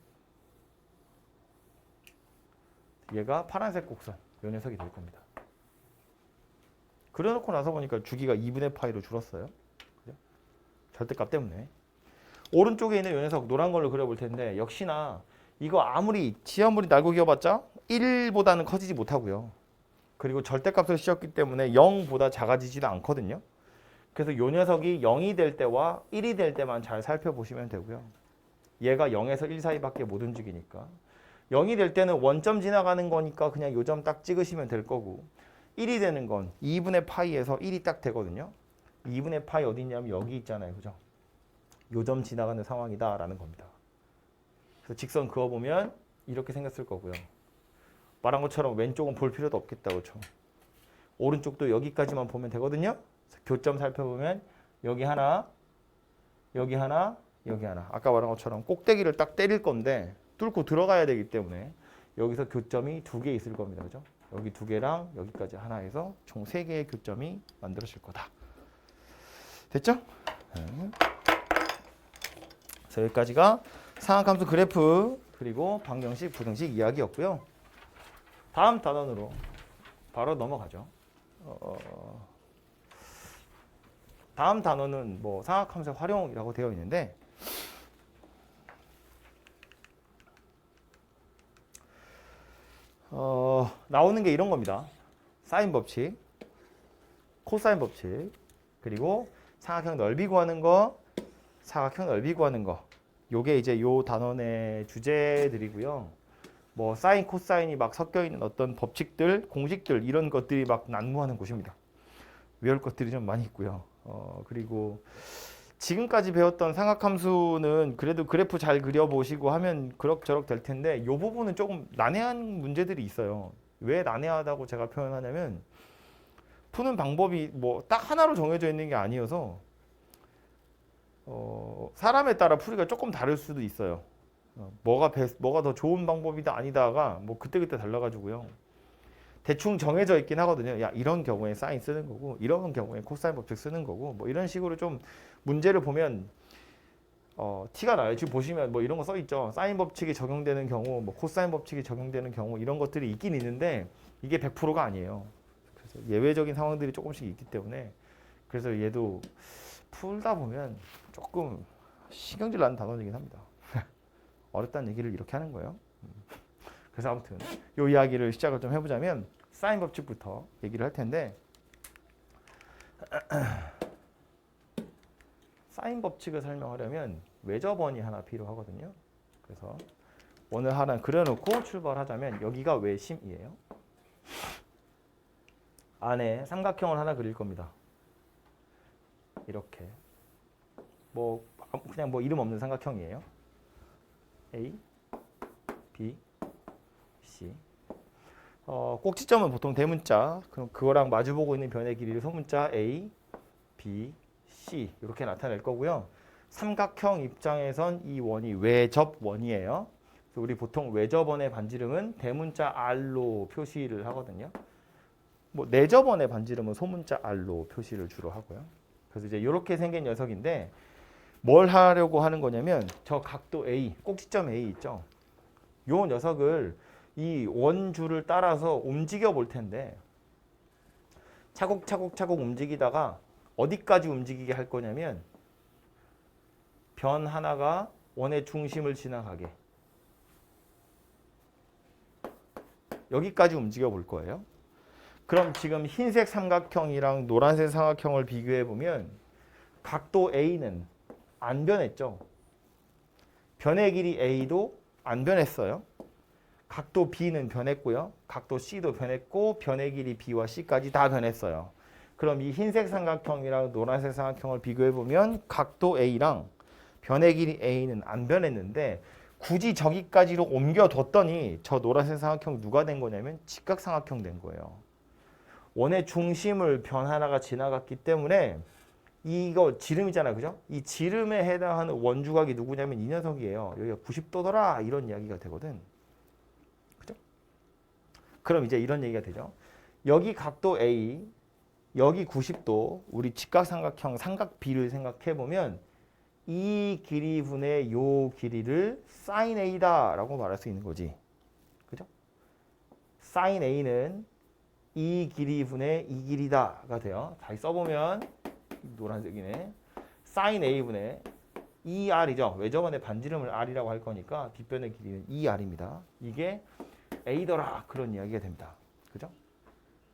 얘가 파란색 곡선. 이 녀석이 될 겁니다. 그려놓고 나서 보니까 주기가 2분의 파이로 줄었어요. 그죠? 절대값 때문에. 오른쪽에 있는 이 녀석 노란 걸로 그려볼 텐데 역시나 이거 아무리 날고 기어봤자 1보다는 커지지 못하고요. 그리고 절대값을 씌웠기 때문에 0보다 작아지지도 않거든요. 그래서 이 녀석이 0이 될 때와 1이 될 때만 잘 살펴보시면 되고요. 얘가 0에서 1 사이밖에 못 움직이니까 0이 될 때는 원점 지나가는 거니까 그냥 요 점 딱 찍으시면 될 거고 1이 되는 건 2분의 파이에서 1이 딱 되거든요. 2분의 파이 어디 있냐면 여기 있잖아요. 그죠? 요 점 지나가는 상황이다 라는 겁니다. 그래서 직선 그어보면 이렇게 생겼을 거고요. 말한 것처럼 왼쪽은 볼 필요도 없겠다. 그렇죠? 오른쪽도 여기까지만 보면 되거든요. 교점 살펴보면 여기 하나, 여기 하나, 여기 하나. 아까 말한 것처럼 꼭대기를 딱 때릴 건데 뚫고 들어가야 되기 때문에 여기서 교점이 2개 있을 겁니다. 그죠? 여기 2개랑 여기까지 하나 해서 총 3개의 교점이 만들어질 거다. 됐죠? 그래서 여기까지가 상악함수 그래프 그리고 방정식, 부등식 이야기였고요. 다음 단원으로 바로 넘어가죠. 다음 단원은 뭐 상악함수의 활용이라고 되어 있는데 나오는 게 이런 겁니다. 사인 법칙, 코사인 법칙, 그리고 삼각형 넓이 구하는 거, 사각형 넓이 구하는 거. 요게 이제 요 단원의 주제들이고요. 뭐 사인, 코사인이 막 섞여 있는 어떤 법칙들, 공식들 이런 것들이 막 난무하는 곳입니다. 외울 것들이 좀 많이 있고요. 그리고 지금까지 배웠던 삼각함수는 그래도 그래프 잘 그려보시고 하면 그럭저럭 될 텐데 이 부분은 조금 난해한 문제들이 있어요. 왜 난해하다고 제가 표현하냐면 푸는 방법이 뭐 딱 하나로 정해져 있는 게 아니어서 사람에 따라 풀이가 조금 다를 수도 있어요. 뭐가 더 좋은 방법이다 아니다가 뭐 그때그때 달라가지고요. 대충 정해져 있긴 하거든요. 야, 이런 경우에 사인 쓰는 거고 이런 경우에 코사인 법칙 쓰는 거고 뭐 이런 식으로 좀 문제를 보면 티가 나요. 지금 보시면 뭐 이런 거 써 있죠. 사인 법칙이 적용되는 경우, 뭐 코사인 법칙이 적용되는 경우 이런 것들이 있긴 있는데 이게 100%가 아니에요. 그래서 예외적인 상황들이 조금씩 있기 때문에 그래서 얘도 풀다 보면 조금 신경질 나는 단어이긴 합니다. 어렵다는 얘기를 이렇게 하는 거예요. 그래서 아무튼 이 이야기를 시작을 좀 해보자면 사인 법칙부터 얘기를 할 텐데 사인 법칙을 설명하려면 외접원이 하나 필요하거든요. 그래서 원을 하나 그려놓고 출발하자면 여기가 외심이에요. 안에 삼각형을 하나 그릴 겁니다. 이렇게 뭐 그냥 뭐 이름 없는 삼각형이에요. A, B, C. 꼭지점은 보통 대문자. 그럼 그거랑 마주보고 있는 변의 길이를 소문자 A, B, C 이렇게 나타낼 거고요. 삼각형 입장에선 이 원이 외접원이에요. 그래서 우리 보통 외접원의 반지름은 대문자 R로 표시를 하거든요. 뭐 내접원의 반지름은 소문자 R로 표시를 주로 하고요. 그래서 이제 이렇게 생긴 녀석인데 뭘 하려고 하는 거냐면 저 각도 A, 꼭지점 A 있죠. 요 녀석을 이 원줄을 따라서 움직여 볼 텐데 차곡차곡 움직이다가 어디까지 움직이게 할 거냐면 변 하나가 원의 중심을 지나가게 여기까지 움직여 볼 거예요. 그럼 지금 흰색 삼각형이랑 노란색 삼각형을 비교해 보면 각도 A는 안 변했죠. 변의 길이 A도 안 변했어요. 각도 B는 변했고요. 각도 C도 변했고 변의 길이 B와 C까지 다 변했어요. 그럼 이 흰색 삼각형이랑 노란색 삼각형을 비교해 보면 각도 A랑 변의 길이 A는 안 변했는데 굳이 저기까지로 옮겨뒀더니 저 노란색 삼각형 누가 된 거냐면 직각삼각형 된 거예요. 원의 중심을 변 하나가 지나갔기 때문에 이거 지름이잖아, 그죠? 이 지름에 해당하는 원주각이 누구냐면 이 녀석이에요. 여기가 90도더라 이런 이야기가 되거든. 그죠? 그럼 이제 이런 얘기가 되죠. 여기 각도 A, 여기 90도, 우리 직각삼각형 삼각 B를 생각해 보면 이 길이 분의 요 길이를 sin A다라고 말할 수 있는 거지. 그죠? sin A는 이 길이 분의 이 길이다가 돼요. 다시 써보면 노란색이네. sin A분의 2R이죠. 외접원의 반지름을 R이라고 할 거니까 뒷변의 길이는 2R입니다. 이게 A더라 그런 이야기가 됩니다. 그죠?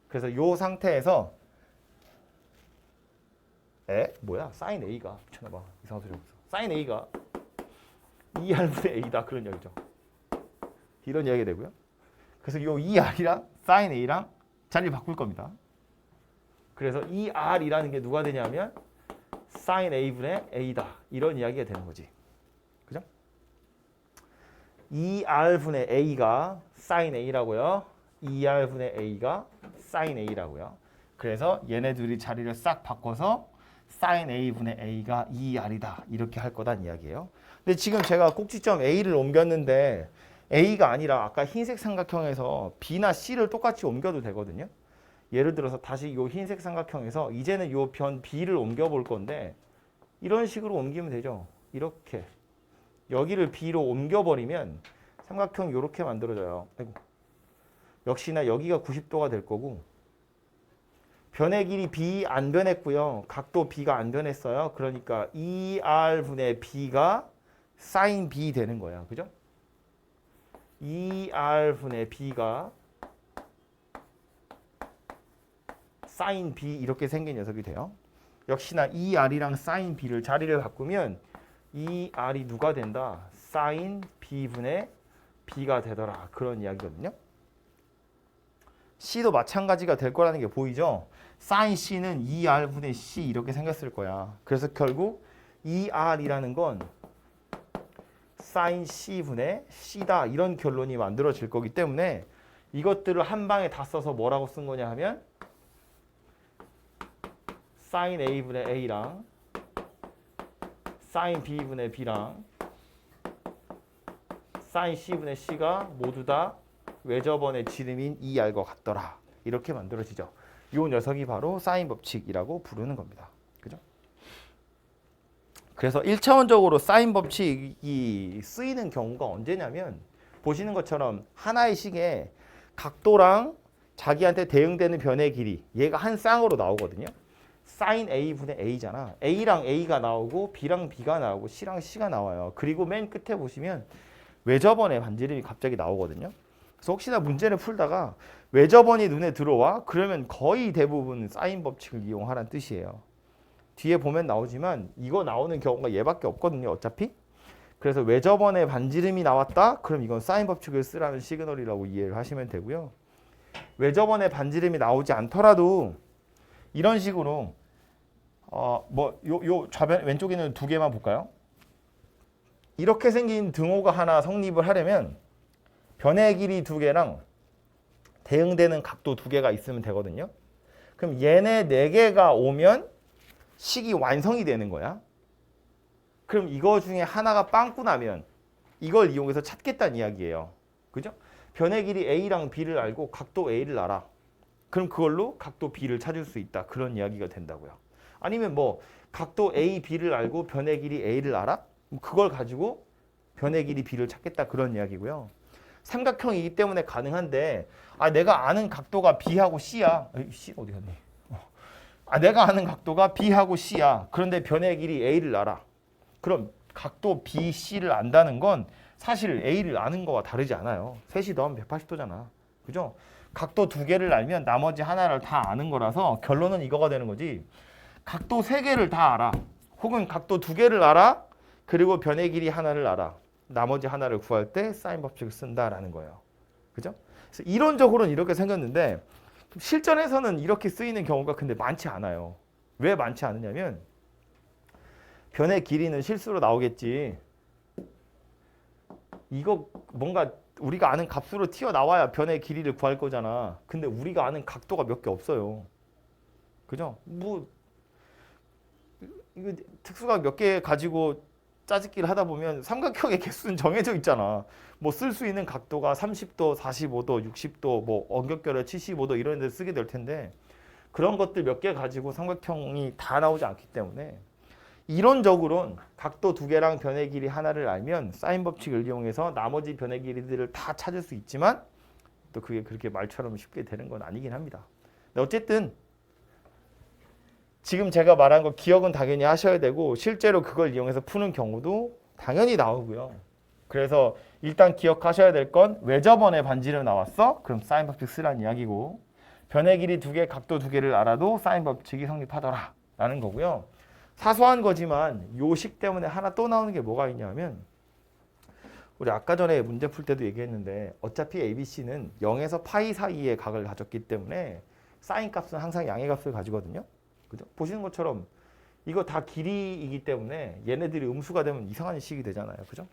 그래서 요 상태에서 뭐야? sin A가 미쳤나봐. 이상한 소리 하고 있어. sin A가 2R분의 A다 그런 이야기죠. 이런 이야기가 되고요. 그래서 요 2R이랑 sin A랑 자리를 바꿀 겁니다. 그래서 이 R이라는 게 누가 되냐면 sin A분의 A다. 이런 이야기가 되는 거지. 그죠? 2R분의 A가 sin A라고요. 2R분의 A가 sin A라고요. 그래서 얘네 둘이 자리를 싹 바꿔서 sin A분의 A가 2R이다. 이렇게 할 거란 이야기예요. 근데 지금 제가 꼭지점 A를 옮겼는데 A가 아니라 아까 흰색 삼각형에서 B나 C를 똑같이 옮겨도 되거든요. 예를 들어서 다시 이 흰색 삼각형에서 이제는 이 변 B를 옮겨 볼 건데 이런 식으로 옮기면 되죠. 이렇게 여기를 B로 옮겨 버리면 삼각형이 이렇게 만들어져요. 아이고. 역시나 여기가 90도가 될 거고 변의 길이 B 안 변했고요. 각도 B가 안 변했어요. 그러니까 2R분의 B가 sin B 되는 거예요. 그죠? 2R분의 B가 sin B 이렇게 생긴 녀석이 돼요. 역시나 2R이랑 sin B를 자리를 바꾸면 2R이 누가 된다? sin B분의 B가 되더라. 그런 이야기거든요. C도 마찬가지가 될 거라는 게 보이죠? sin C는 2R분의 C 이렇게 생겼을 거야. 그래서 결국 2R이라는 건 sin C분의 C다. 이런 결론이 만들어질 거기 때문에 이것들을 한 방에 다 써서 뭐라고 쓴 거냐 하면 sin A분의 A랑 sin B분의 B랑 sin C분의 C가 모두 다 외접원의 지름인 2R과 같더라. 이렇게 만들어지죠. 이 녀석이 바로 sin 법칙이라고 부르는 겁니다. 그죠? 그래서 1차원적으로 sin 법칙이 쓰이는 경우가 언제냐면 보시는 것처럼 하나의 식에 각도랑 자기한테 대응되는 변의 길이 얘가 한 쌍으로 나오거든요. sin A분의 A잖아. A랑 A가 나오고 B랑 B가 나오고 C랑 C가 나와요. 그리고 맨 끝에 보시면 외접원의 반지름이 갑자기 나오거든요. 그래서 혹시나 문제를 풀다가 외접원이 눈에 들어와? 그러면 거의 대부분 사인 법칙을 이용하라는 뜻이에요. 뒤에 보면 나오지만 이거 나오는 경우가 얘밖에 없거든요. 어차피. 그래서 외접원의 반지름이 나왔다? 그럼 이건 사인 법칙을 쓰라는 시그널이라고 이해를 하시면 되고요. 외접원의 반지름이 나오지 않더라도 이런 식으로 요 좌변 왼쪽에 있는 두 개만 볼까요? 이렇게 생긴 등호가 하나 성립을 하려면 변의 길이 두 개랑 대응되는 각도 두 개가 있으면 되거든요. 그럼 얘네 네 개가 오면 식이 완성이 되는 거야. 그럼 이거 중에 하나가 빵꾸 나면 이걸 이용해서 찾겠다는 이야기예요. 그죠? 변의 길이 A랑 B를 알고 각도 A를 알아. 그럼 그걸로 각도 B를 찾을 수 있다. 그런 이야기가 된다고요. 아니면 뭐 각도 A, B를 알고 변의 길이 A를 알아? 그걸 가지고 변의 길이 B를 찾겠다. 그런 이야기고요. 삼각형이기 때문에 가능한데 내가 아는 각도가 B하고 C야. C 어디 갔니? 내가 아는 각도가 B하고 C야. 그런데 변의 길이 A를 알아. 그럼 각도 B, C를 안다는 건 사실 A를 아는 거와 다르지 않아요. 셋이 더하면 180도잖아. 그죠? 각도 두 개를 알면 나머지 하나를 다 아는 거라서 결론은 이거가 되는 거지. 각도 세 개를 다 알아. 혹은 각도 두 개를 알아. 그리고 변의 길이 하나를 알아. 나머지 하나를 구할 때 사인 법칙을 쓴다라는 거예요. 그죠? 그래서 이론적으로는 이렇게 생겼는데 실전에서는 이렇게 쓰이는 경우가 근데 많지 않아요. 왜 많지 않으냐면 변의 길이는 실수로 나오겠지. 이거 뭔가 우리가 아는 값으로 튀어나와야 변의 길이를 구할 거잖아. 근데 우리가 아는 각도가 몇 개 없어요. 그죠? 뭐 이거 특수각 몇 개 가지고 짜집기를 하다 보면 삼각형의 개수는 정해져 있잖아. 뭐 쓸 수 있는 각도가 30도, 45도, 60도, 뭐 원격결에 75도 이런 데 쓰게 될 텐데 그런 것들 몇 개 가지고 삼각형이 다 나오지 않기 때문에 이론적으로는 각도 두 개랑 변의 길이 하나를 알면 사인 법칙을 이용해서 나머지 변의 길이들을 다 찾을 수 있지만 또 그게 그렇게 말처럼 쉽게 되는 건 아니긴 합니다. 근데 어쨌든 지금 제가 말한 거 기억은 당연히 하셔야 되고 실제로 그걸 이용해서 푸는 경우도 당연히 나오고요. 그래서 일단 기억하셔야 될 건 외접원의 반지름 나왔어? 그럼 사인 법칙 쓰라는 이야기고 변의 길이 두 개, 각도 두 개를 알아도 사인 법칙이 성립하더라 라는 거고요. 사소한 거지만 요식 때문에 하나 또 나오는 게 뭐가 있냐면 우리 아까 전에 문제 풀 때도 얘기했는데 어차피 ABC는 0에서 파이 사이의 각을 가졌기 때문에 사인 값은 항상 양의 값을 가지거든요. 그죠? 보시는 것처럼 이거 다 길이이기 때문에 얘네들이 음수가 되면 이상한 식이 되잖아요. 그죠?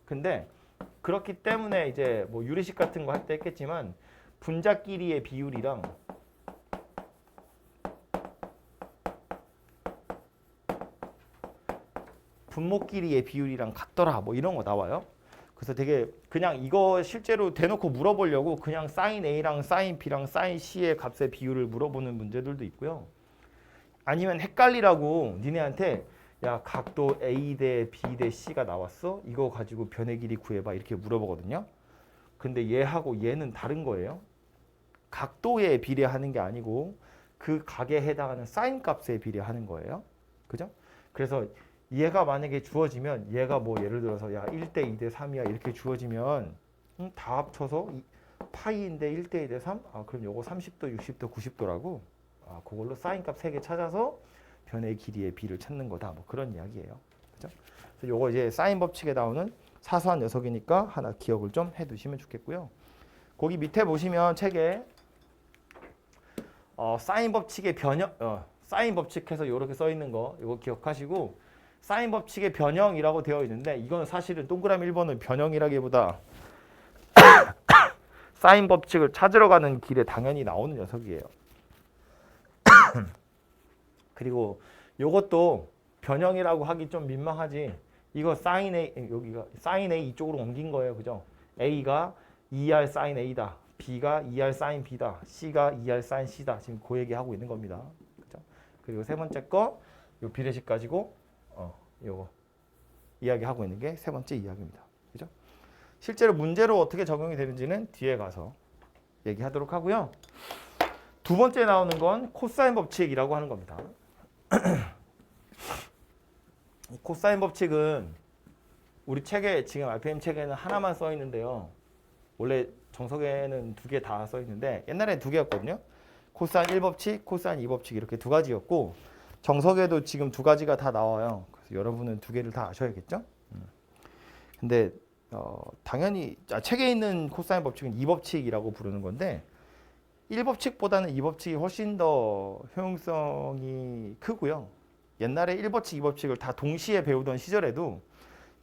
근데 그렇기 때문에 이제 뭐 유리식 같은 거 할 때 했겠지만 분자 길이의 비율이랑 분모 길이의 비율이랑 같더라. 뭐 이런 거 나와요. 그래서 되게 그냥 이거 실제로 대놓고 물어보려고 그냥 사인 A랑 사인 B랑 사인 C의 값의 비율을 물어보는 문제들도 있고요. 아니면 헷갈리라고 니네한테 야 각도 A 대 B 대 C가 나왔어? 이거 가지고 변의 길이 구해봐 이렇게 물어보거든요. 근데 얘하고 얘는 다른 거예요. 각도에 비례하는 게 아니고 그 각에 해당하는 사인 값에 비례하는 거예요. 그죠? 그래서 얘가 만약에 주어지면 얘가 뭐 예를 들어서 야 1대 2대 3이야 이렇게 주어지면 다 합쳐서 파이인데 1대 2대 3? 그럼 요거 30도, 60도, 90도라고 그걸로 사인 값 3개 찾아서 변의 길이의 비를 찾는 거다. 뭐 그런 이야기예요. 그죠? 그래서 요거 이제 사인 법칙에 나오는 사소한 녀석이니까 하나 기억을 좀 해두시면 좋겠고요. 거기 밑에 보시면 책에 사인 법칙의 변형, 사인 법칙해서 이렇게 써 있는 거 이거 기억하시고 사인 법칙의 변형이라고 되어 있는데 이건 사실은 동그라미 1번은 변형이라기보다 사인 법칙을 찾으러 가는 길에 당연히 나오는 녀석이에요. 그리고 요것도 변형이라고 하기 좀 민망하지. 이거 사인 A 여기가 사인 A 이쪽으로 옮긴 거예요. 그죠? A가 2R 사인 A다. B가 2R 사인 B다. C가 2R 사인 C다. 지금 그 얘기 하고 있는 겁니다. 그죠? 그리고 세 번째 거 요 비례식 가지고 요거 이야기하고 있는 게 세 번째 이야기입니다. 그죠? 실제로 문제로 어떻게 적용이 되는지는 뒤에 가서 얘기하도록 하고요. 두 번째 나오는 건 코사인 법칙이라고 하는 겁니다. 코사인 법칙은 우리 책에 지금 RPM 책에는 하나만 써 있는데요. 원래 정석에는 두 개 다 써 있는데 옛날에 두 개였거든요. 코사인 1법칙, 코사인 2법칙 이렇게 두 가지였고 정석에도 지금 두 가지가 다 나와요. 그래서 여러분은 두 개를 다 아셔야겠죠? 근데 당연히 책에 있는 코사인 법칙은 2법칙이라고 부르는 건데 1법칙보다는 2법칙이 훨씬 더 효용성이 크고요. 옛날에 1법칙, 2법칙을 다 동시에 배우던 시절에도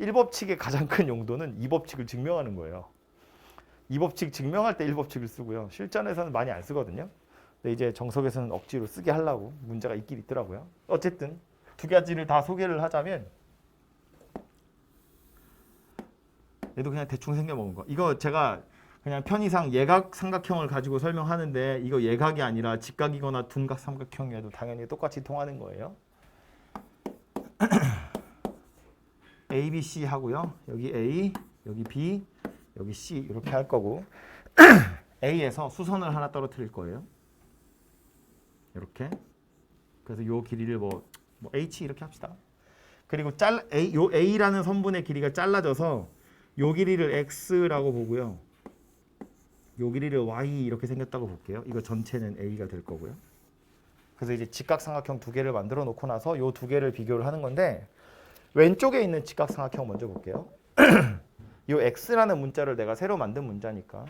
1법칙의 가장 큰 용도는 2법칙을 증명하는 거예요. 2법칙 증명할 때 1법칙을 쓰고요. 실전에서는 많이 안 쓰거든요. 근데 이제 정석에서는 억지로 쓰게 하려고 문제가 있긴 있더라고요. 어쨌든 두 가지를 다 소개를 하자면 얘도 그냥 대충 생겨먹은 거. 이거 제가 그냥 편의상 예각 삼각형을 가지고 설명하는데 이거 예각이 아니라 직각이거나 둔각 삼각형이어도 당연히 똑같이 통하는 거예요. A, B, C 하고요. 여기 A, 여기 B, 여기 C 이렇게 할 거고 A에서 수선을 하나 떨어뜨릴 거예요. 이렇게. 그래서 요 길이를 뭐 H 이렇게 합시다. 그리고 요 A라는 선분의 길이가 잘라져서 요 길이를 X라고 보고요. 요 길이를 Y 이렇게 생겼다고 볼게요. 이거 전체는 A가 될 거고요. 그래서 이제 직각삼각형 두 개를 만들어 놓고 나서 요 두 개를 비교를 하는 건데 왼쪽에 있는 직각삼각형 먼저 볼게요. 요 X라는 문자를 내가 새로 만든 문자니까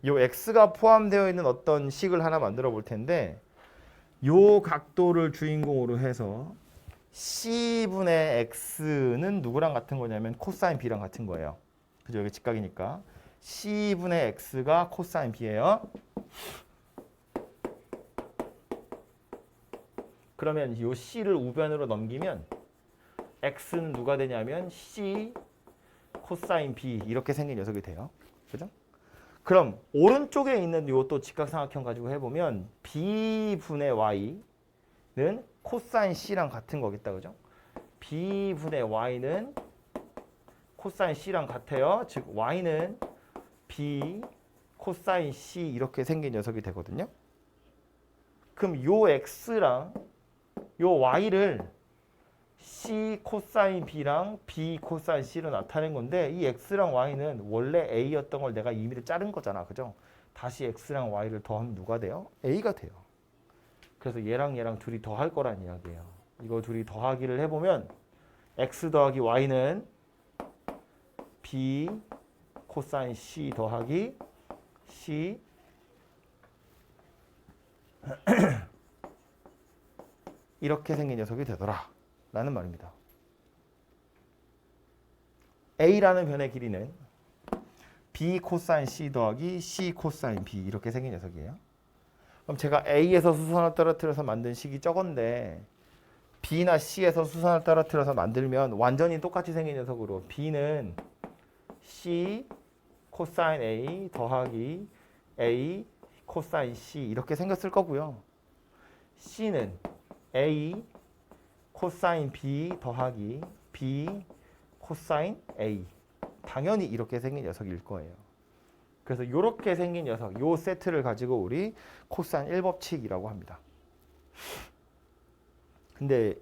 요 X가 포함되어 있는 어떤 식을 하나 만들어 볼 텐데 요 각도를 주인공으로 해서 C분의 X는 누구랑 같은 거냐면 코사인 B랑 같은 거예요. 그죠? 여기 직각이니까 C분의 X가 코사인 B예요. 그러면 요 C를 우변으로 넘기면 X는 누가 되냐면 C 코사인 B 이렇게 생긴 녀석이 돼요. 그죠? 그럼 오른쪽에 있는 요또 직각삼각형 가지고 해보면 B분의 Y는 코사인 C랑 같은 거겠다. 그죠? B분의 Y는 코사인 C랑 같아요. 즉 Y는 B 코사인 C 이렇게 생긴 녀석이 되거든요. 그럼 요 X랑 요 Y를 C 코사인 B랑 B 코사인 C로 나타낸 건데 이 X랑 Y는 원래 A였던 걸 내가 임의로 자른 거잖아. 그죠? 다시 X랑 Y를 더하면 누가 돼요? A가 돼요. 그래서 얘랑 얘랑 둘이 더할 거란 이야기예요. 이거 둘이 더하기를 해보면 X 더하기 Y는 B 코사인 C 더하기 C 이렇게 생긴 녀석이 되더라 라는 말입니다. A라는 변의 길이는 B 코사인 C 더하기 C 코사인 B 이렇게 생긴 녀석이에요. 그럼 제가 A에서 수선을 떨어뜨려서 만든 식이 저건데 B나 C에서 수선을 떨어뜨려서 만들면 완전히 똑같이 생긴 녀석으로 B는 C 코사인 A 더하기 A 코사인 C 이렇게 생겼을 거고요. C는 A 코사인 B 더하기 B 코사인 A 당연히 이렇게 생긴 녀석일 거예요. 그래서 이렇게 생긴 녀석, 요 세트를 가지고 우리 코사인 1법칙이라고 합니다. 근데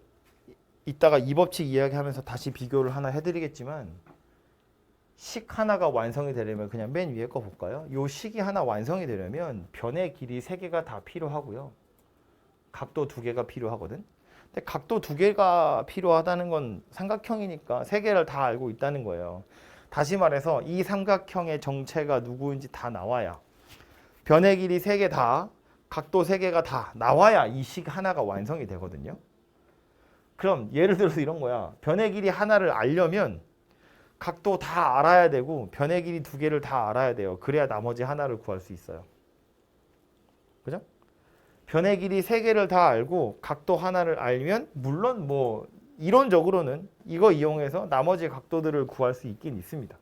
이따가 2법칙 이야기하면서 다시 비교를 하나 해드리겠지만 식 하나가 완성이 되려면 그냥 맨 위에 거 볼까요? 요 식이 하나 완성이 되려면 변의 길이 3개가 다 필요하고요. 각도 2개가 필요하거든. 근데 각도 2개가 필요하다는 건 삼각형이니까 3개를 다 알고 있다는 거예요. 다시 말해서 이 삼각형의 정체가 누구인지 다 나와야 변의 길이 3개 다 각도 3개가 다 나와야 이 식 하나가 완성이 되거든요. 그럼 예를 들어서 이런 거야. 변의 길이 하나를 알려면 각도 다 알아야 되고 변의 길이 2개를 다 알아야 돼요. 그래야 나머지 하나를 구할 수 있어요. 그죠? 변의 길이 3개를 다 알고 각도 하나를 알면 물론 뭐 이론적으로는 이거 이용해서 나머지 각도들을 구할 수 있긴 있습니다.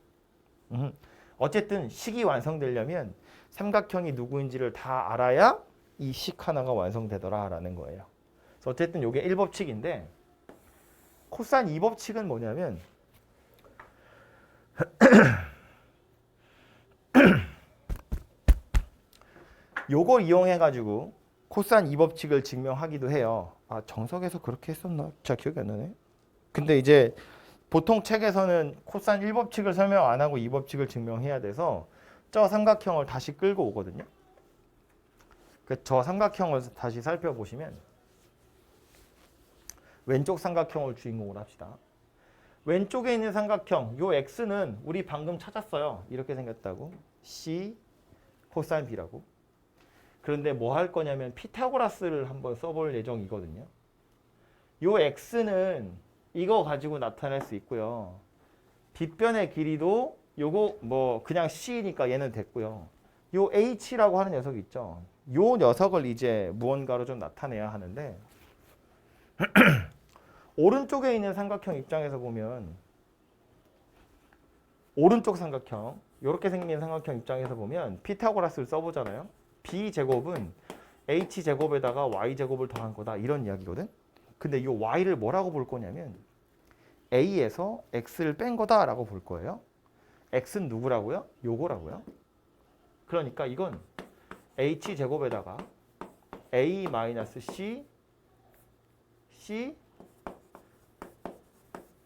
어쨌든 식이 완성되려면 삼각형이 누구인지를 다 알아야 이 식 하나가 완성되더라라는 거예요. 그래서 어쨌든 이게 1법칙인데 코사인 2법칙은 뭐냐면 요거 이용해 가지고 코사인 2법칙을 증명하기도 해요. 아, 정석에서 그렇게 했었나? 잘 기억이 안 나네. 근데 이제 보통 책에서는 코사인 1법칙을 설명 안 하고 2법칙을 증명해야 돼서 저 삼각형을 다시 끌고 오거든요. 저 삼각형을 다시 살펴보시면 왼쪽 삼각형을 주인공으로 합시다. 왼쪽에 있는 삼각형, 요 x는 우리 방금 찾았어요. 이렇게 생겼다고. c 코사인 b라고. 그런데 뭐 할 거냐면 피타고라스를 한번 써볼 예정이거든요. 요 x는 이거 가지고 나타낼 수 있고요. 빗변의 길이도 요거 뭐 그냥 c니까 얘는 됐고요. 요 h라고 하는 녀석이 있죠. 요 녀석을 이제 무언가로 좀 나타내야 하는데 오른쪽에 있는 삼각형 입장에서 보면 오른쪽 삼각형 이렇게 생긴 삼각형 입장에서 보면 피타고라스를 써보잖아요. b제곱은 h제곱에다가 y제곱을 더한 거다 이런 이야기거든. 근데 이 y를 뭐라고 볼 거냐면 a에서 x를 뺀 거다라고 볼 거예요. x는 누구라고요? 요거라고요. 그러니까 이건 h제곱에다가 a-c c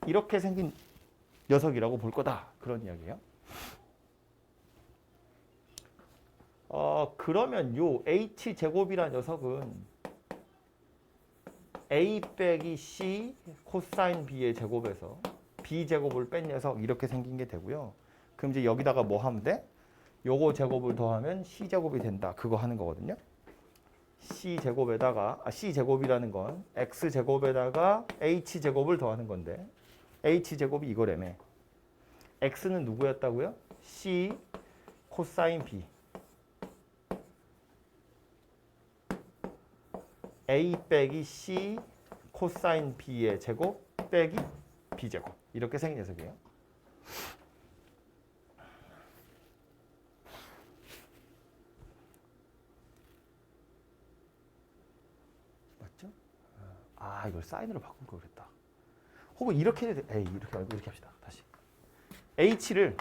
이렇게 생긴 녀석이라고 볼 거다. 그런 이야기예요. 그러면 요 h제곱이라는 녀석은 a 빼기 c 코사인 b의 제곱에서 b제곱을 뺀 녀석 이렇게 생긴 게 되고요. 그럼 이제 여기다가 뭐 하면 돼? 요거 제곱을 더하면 c제곱이 된다. 그거 하는 거거든요. c제곱에다가 c제곱이라는 건 x제곱에다가 h제곱을 더하는 건데 h제곱이 이거라며. x는 누구였다고요? c 코사인 b a 빼기 c 코사인 b의 제곱 빼기 b제곱 이렇게 생긴 녀석이에요. 맞죠? 아 이걸 사인으로 바꿀 걸 그랬다. 혹은 이렇게 해도 돼. 에이 이렇게 말고 이렇게 합시다. 다시 h를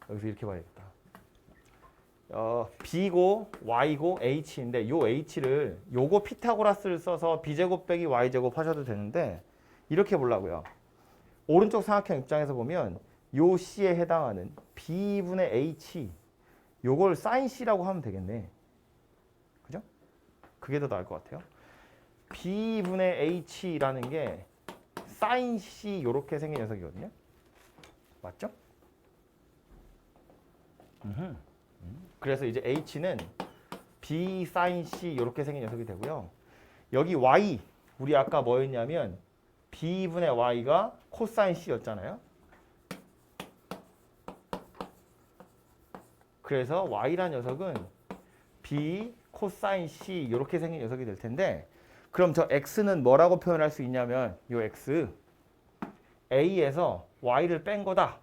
여기서 이렇게 봐야겠다. b고 y고 h인데 요 h를 요거 피타고라스를 써서 b제곱 빼기 y제곱 하셔도 되는데 이렇게 보려고요. 오른쪽 삼각형 입장에서 보면 요 c에 해당하는 b분의 h 요걸 sin c라고 하면 되겠네. 그죠? 그게 더 나을 것 같아요. b분의 h라는 게 sin c 요렇게 생긴 녀석이거든요. 맞죠? 그래서 이제 h는 b sin c 이렇게 생긴 녀석이 되고요. 여기 y 우리 아까 뭐였냐면 b분의 y가 코사인 c였잖아요. 그래서 y라는 녀석은 b 코사인 c 이렇게 생긴 녀석이 될 텐데 그럼 저 x는 뭐라고 표현할 수 있냐면 요 x a에서 y를 뺀 거다.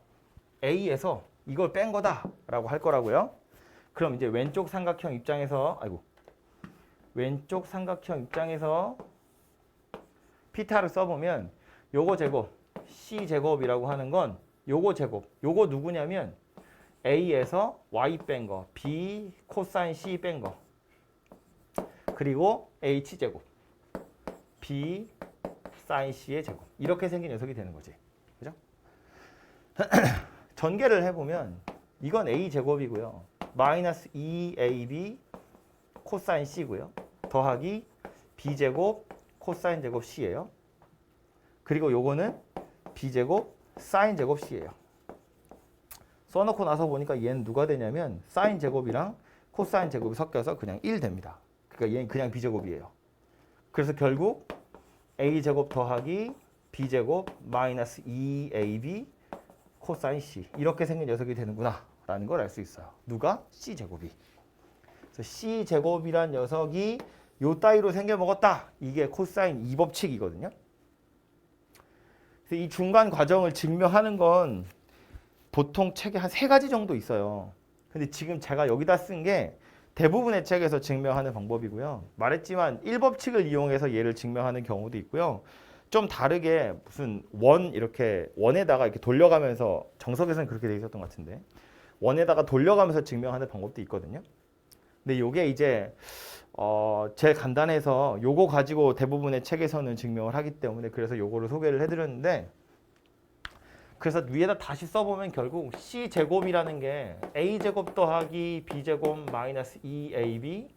a에서 이걸 뺀 거다 라고 할 거라고요. 그럼 이제 왼쪽 삼각형 입장에서 왼쪽 삼각형 입장에서 피타를 써보면 요거 제곱 c제곱이라고 하는 건 요거 제곱 요거 누구냐면 a에서 y 뺀 거 b 코사인 c 뺀 거 그리고 h제곱 b 사인 c의 제곱 이렇게 생긴 녀석이 되는 거지. 그죠? 전개를 해보면 이건 a제곱이고요. 마이너스 2ab 코사인 c고요. 더하기 b제곱 코사인 제곱 c예요. 그리고 요거는 b제곱 사인 제곱 c예요. 써놓고 나서 보니까 얘는 누가 되냐면 사인 제곱이랑 코사인 제곱이 섞여서 그냥 1 됩니다. 그러니까 얘는 그냥 b제곱이에요. 그래서 결국 a제곱 더하기 b제곱 마이너스 2ab 코사인 c 이렇게 생긴 녀석이 되는구나 라는 걸 알 수 있어요. 누가? c제곱이. 그래서 c제곱이란 녀석이 요 따위로 생겨 먹었다. 이게 코사인 2법칙이거든요. 그래서 이 중간 과정을 증명하는 건 보통 책에 한 3가지 정도 있어요. 근데 지금 제가 여기다 쓴 게 대부분의 책에서 증명하는 방법이고요. 말했지만 1법칙을 이용해서 얘를 증명하는 경우도 있고요. 좀 다르게 무슨 원에다가 이렇게 돌려가면서 정석에서는 그렇게 돼 있었던 것 같은데 원에다가 돌려가면서 증명하는 방법도 있거든요. 근데 이게 이제 제일 간단해서 요거 가지고 대부분의 책에서는 증명을 하기 때문에 그래서 요거를 소개를 해드렸는데 그래서 위에다 다시 써보면 결국 C제곱이라는 게 A제곱 더하기 B제곱 마이너스 2AB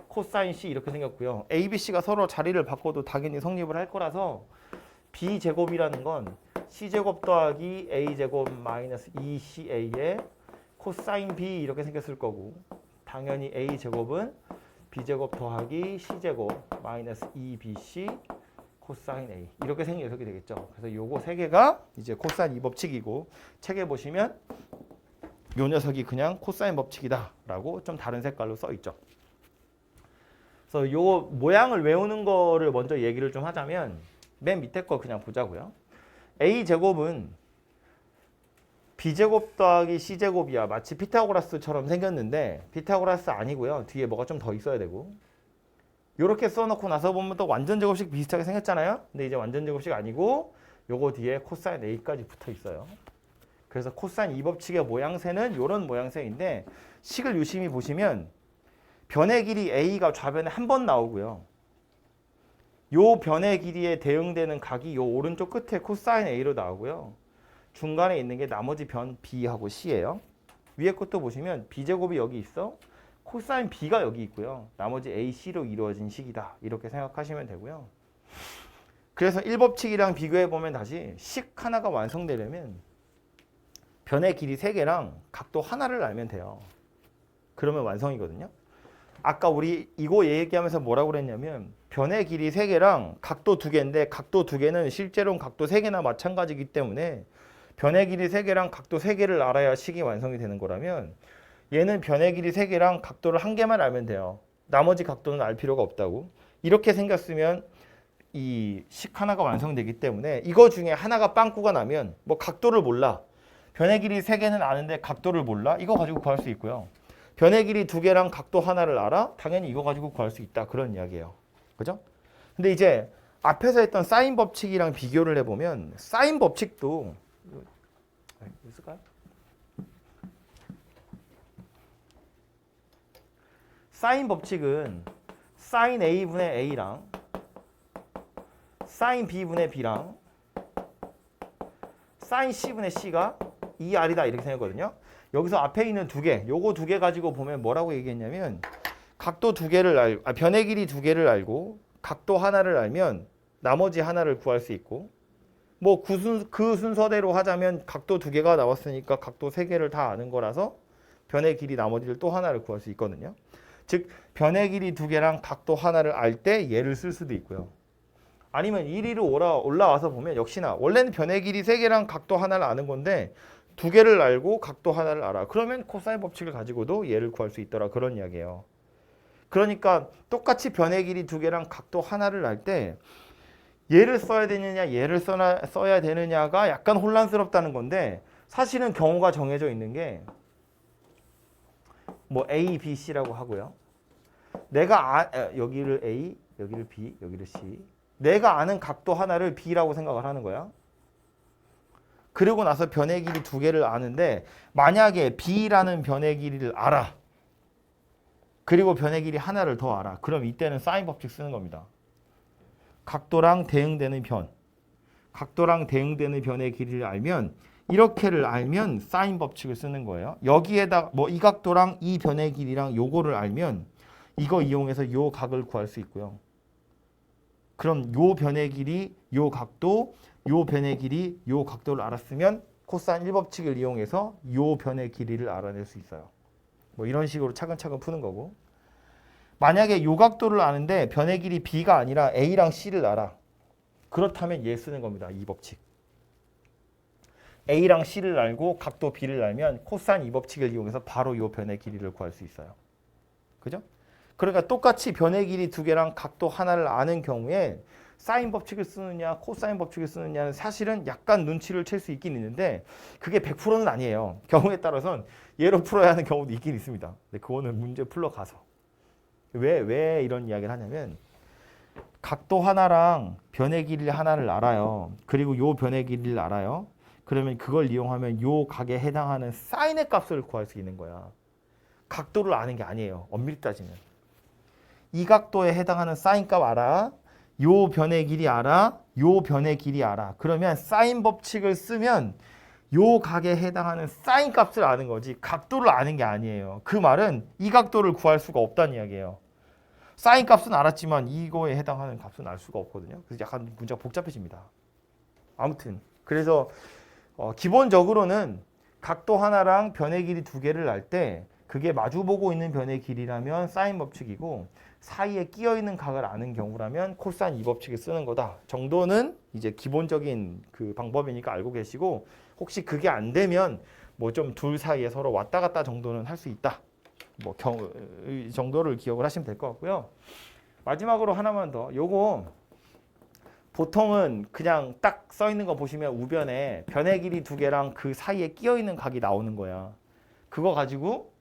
코사인 C 이렇게 생겼고요. A, B, C가 서로 자리를 바꿔도 당연히 성립을 할 거라서 B제곱이라는 건 C제곱 더하기 A제곱 마이너스 2CA의 코사인 B 이렇게 생겼을 거고 당연히 A제곱은 B제곱 더하기 C제곱 마이너스 2BC 코사인 A 이렇게 생기게 되겠죠. 그래서 요거 세 개가 이제 코사인 2법칙이고 책에 보시면 요 녀석이 그냥 코사인 법칙이다라고 좀 다른 색깔로 써 있죠. 그래서 요 모양을 외우는 거를 먼저 얘기를 좀 하자면 맨 밑에 거 그냥 보자고요. A제곱은 B제곱 더하기 C제곱이야. 마치 피타고라스처럼 생겼는데 피타고라스 아니고요. 뒤에 뭐가 좀 더 있어야 되고 이렇게 써놓고 나서 보면 또 완전 제곱식 비슷하게 생겼잖아요. 근데 이제 완전 제곱식 아니고 요거 뒤에 코사인 A까지 붙어 있어요. 그래서 코사인 2법칙의 모양새는 이런 모양새인데 식을 유심히 보시면 변의 길이 A가 좌변에 한 번 나오고요. 요 변의 길이에 대응되는 각이 요 오른쪽 끝에 코사인 A로 나오고요. 중간에 있는 게 나머지 변 B하고 C예요. 위에 것도 보시면 B제곱이 여기 있어. 코사인 B가 여기 있고요. 나머지 AC로 이루어진 식이다. 이렇게 생각하시면 되고요. 그래서 1법칙이랑 비교해보면 다시 식 하나가 완성되려면 변의 길이 3개랑 각도 하나를 알면 돼요. 그러면 완성이거든요. 아까 우리 이거 얘기하면서 뭐라고 그랬냐면 변의 길이 3개랑 각도 2개인데 각도 2개는 실제로는 각도 3개나 마찬가지이기 때문에 변의 길이 3개랑 각도 3개를 알아야 식이 완성이 되는 거라면 얘는 변의 길이 3개랑 각도를 1개만 알면 돼요. 나머지 각도는 알 필요가 없다고. 이렇게 생겼으면 이 식 하나가 완성되기 때문에 이거 중에 하나가 빵꾸가 나면 뭐 각도를 몰라. 변의 길이 3개는 아는데 각도를 몰라. 이거 가지고 구할 수 있고요. 변의 길이 2개랑 각도 하나를 알아? 당연히 이거 가지고 구할 수 있다. 그런 이야기예요. 그죠? 근데 이제 앞에서 했던 사인 법칙이랑 비교를 해보면 사인 법칙도 있을까요? 사인 법칙은 사인 A분의 A랑 사인 B분의 B랑 사인 C분의 C가 2R이다 이렇게 생겼거든요. 여기서 앞에 있는 2개, 요거 2개 가지고 보면 뭐라고 얘기했냐면 각도 2개를 변의 길이 2개를 알고 각도 하나를 알면 나머지 하나를 구할 수 있고 뭐 그 순서대로 하자면 각도 2개가 나왔으니까 각도 3개를 다 아는 거라서 변의 길이 나머지를 또 하나를 구할 수 있거든요. 즉 변의 길이 2개랑 각도 하나를 알 때 얘를 쓸 수도 있고요. 아니면 1위로 올라와서 보면 역시나 원래는 변의 길이 3개랑 각도 하나를 아는 건데 2개를 알고 각도 하나를 알아. 그러면 코사인 법칙을 가지고도 얘를 구할 수 있더라. 그런 이야기예요. 그러니까 똑같이 변의 길이 2개랑 각도 하나를 알 때 얘를 써야 되느냐 얘를 써야 되느냐가 약간 혼란스럽다는 건데 사실은 경우가 정해져 있는 게 뭐 A, B, C라고 하고요. 내가 여기를 A, 여기를 B, 여기를 C. 내가 아는 각도 하나를 B라고 생각을 하는 거야. 그리고 나서 변의 길이 2개를 아는데 만약에 B라는 변의 길이를 알아. 그리고 변의 길이 하나를 더 알아. 그럼 이때는 사인 법칙 쓰는 겁니다. 각도랑 대응되는 변. 각도랑 대응되는 변의 길이를 알면 이렇게를 알면 사인 법칙을 쓰는 거예요. 여기에다 뭐 이 각도랑 이 변의 길이랑 요거를 알면 이거 이용해서 요 각을 구할 수 있고요. 그럼 요 변의 길이 요 각도, 요 변의 길이 요 각도를 알았으면 코사인 1법칙을 이용해서 요 변의 길이를 알아낼 수 있어요. 뭐 이런 식으로 차근차근 푸는 거고. 만약에 요 각도를 아는데 변의 길이 B가 아니라 A랑 C를 알아. 그렇다면 얘 쓰는 겁니다. 이 법칙. A랑 C를 알고 각도 B를 알면 코사인 2법칙을 이용해서 바로 요 변의 길이를 구할 수 있어요. 그죠? 그러니까 똑같이 변의 길이 2개랑 각도 하나를 아는 경우에 사인 법칙을 쓰느냐 코사인 법칙을 쓰느냐는 사실은 약간 눈치를 챌 수 있긴 있는데 그게 100%는 아니에요. 경우에 따라서는 얘로 풀어야 하는 경우도 있긴 있습니다. 근데 그거는 문제 풀러가서. 왜 이런 이야기를 하냐면 각도 하나랑 변의 길이 하나를 알아요. 그리고 요 변의 길이를 알아요. 그러면 그걸 이용하면 요 각에 해당하는 사인의 값을 구할 수 있는 거야. 각도를 아는 게 아니에요. 엄밀히 따지면. 이 각도에 해당하는 사인 값 알아. 요 변의 길이 알아. 요 변의 길이 알아. 그러면 사인 법칙을 쓰면 요 각에 해당하는 사인 값을 아는 거지 각도를 아는 게 아니에요. 그 말은 이 각도를 구할 수가 없다는 이야기예요. 사인 값은 알았지만 이거에 해당하는 값은 알 수가 없거든요. 그래서 약간 문제가 복잡해집니다. 아무튼 그래서 기본적으로는 각도 하나랑 변의 길이 두 개를 알 때 그게 마주보고 있는 변의 길이라면 사인 법칙이고 사이에 끼어 있는 각을 아는 경우라면 코사인 이 법칙을 쓰는 거다 정도는 이제 기본적인 그 방법이니까 알고 계시고, 혹시 그게 안 되면 뭐 좀 둘 사이에 서로 왔다 갔다 정도는 할 수 있다. 뭐 이 정도를 기억을 하시면 될 것 같고요. 마지막으로 하나만 더. 요거 보통은 그냥 딱 써 있는 거 보시면 우변에 변의 길이 두 개랑 그 사이에 끼어 있는 각이 나오는 거야. 그거 가지고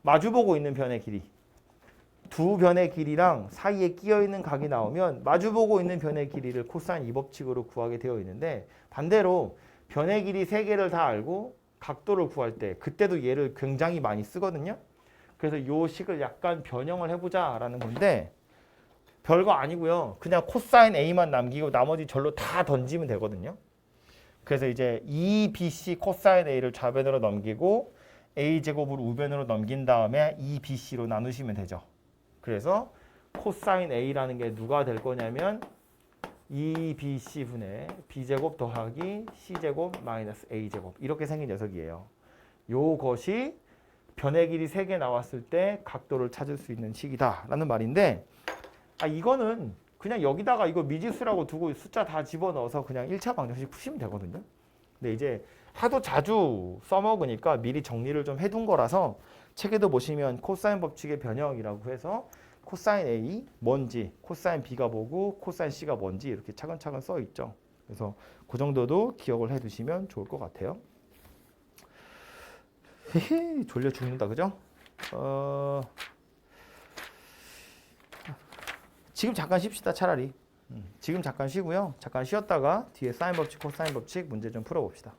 마주보고 있는 변의 길이, 두 변의 길이랑 사이에 끼어 있는 각이 나오면 마주보고 있는 변의 길이를 코사인 이 법칙으로 구하게 되어 있는데, 반대로 변의 길이 세 개를 다 알고 각도를 구할 때 그때도 얘를 굉장히 많이 쓰거든요. 그래서 요 식을 약간 변형을 해보자라는 건데 별거 아니고요. 그냥 코사인 A만 남기고 나머지 절로 다 던지면 되거든요. 그래서 이제 2BC 코사인 A를 좌변으로 넘기고 A제곱을 우변으로 넘긴 다음에 2BC로 나누시면 되죠. 그래서 코사인 A라는 게 누가 될 거냐면 2BC분의 B제곱 더하기 C제곱 마이너스 A제곱 이렇게 생긴 녀석이에요. 요것이 변의 길이 3개 나왔을 때 각도를 찾을 수 있는 식이다라는 말인데, 이거는 그냥 여기다가 이거 미지수라고 두고 숫자 다 집어넣어서 그냥 1차 방정식 푸시면 되거든요. 근데 이제 하도 자주 써먹으니까 미리 정리를 좀 해둔 거라서 책에도 보시면 코사인 법칙의 변형이라고 해서 코사인 A 뭔지, 코사인 B가 뭐고, 코사인 C가 뭔지 이렇게 차근차근 써 있죠. 그래서 그 정도도 기억을 해두시면 좋을 것 같아요. 헤헤, 졸려 죽는다, 그죠? 지금 잠깐 쉽시다, 차라리. 지금 잠깐 쉬고요. 잠깐 쉬었다가 뒤에 사인 법칙, 코사인 법칙 문제 좀 풀어봅시다.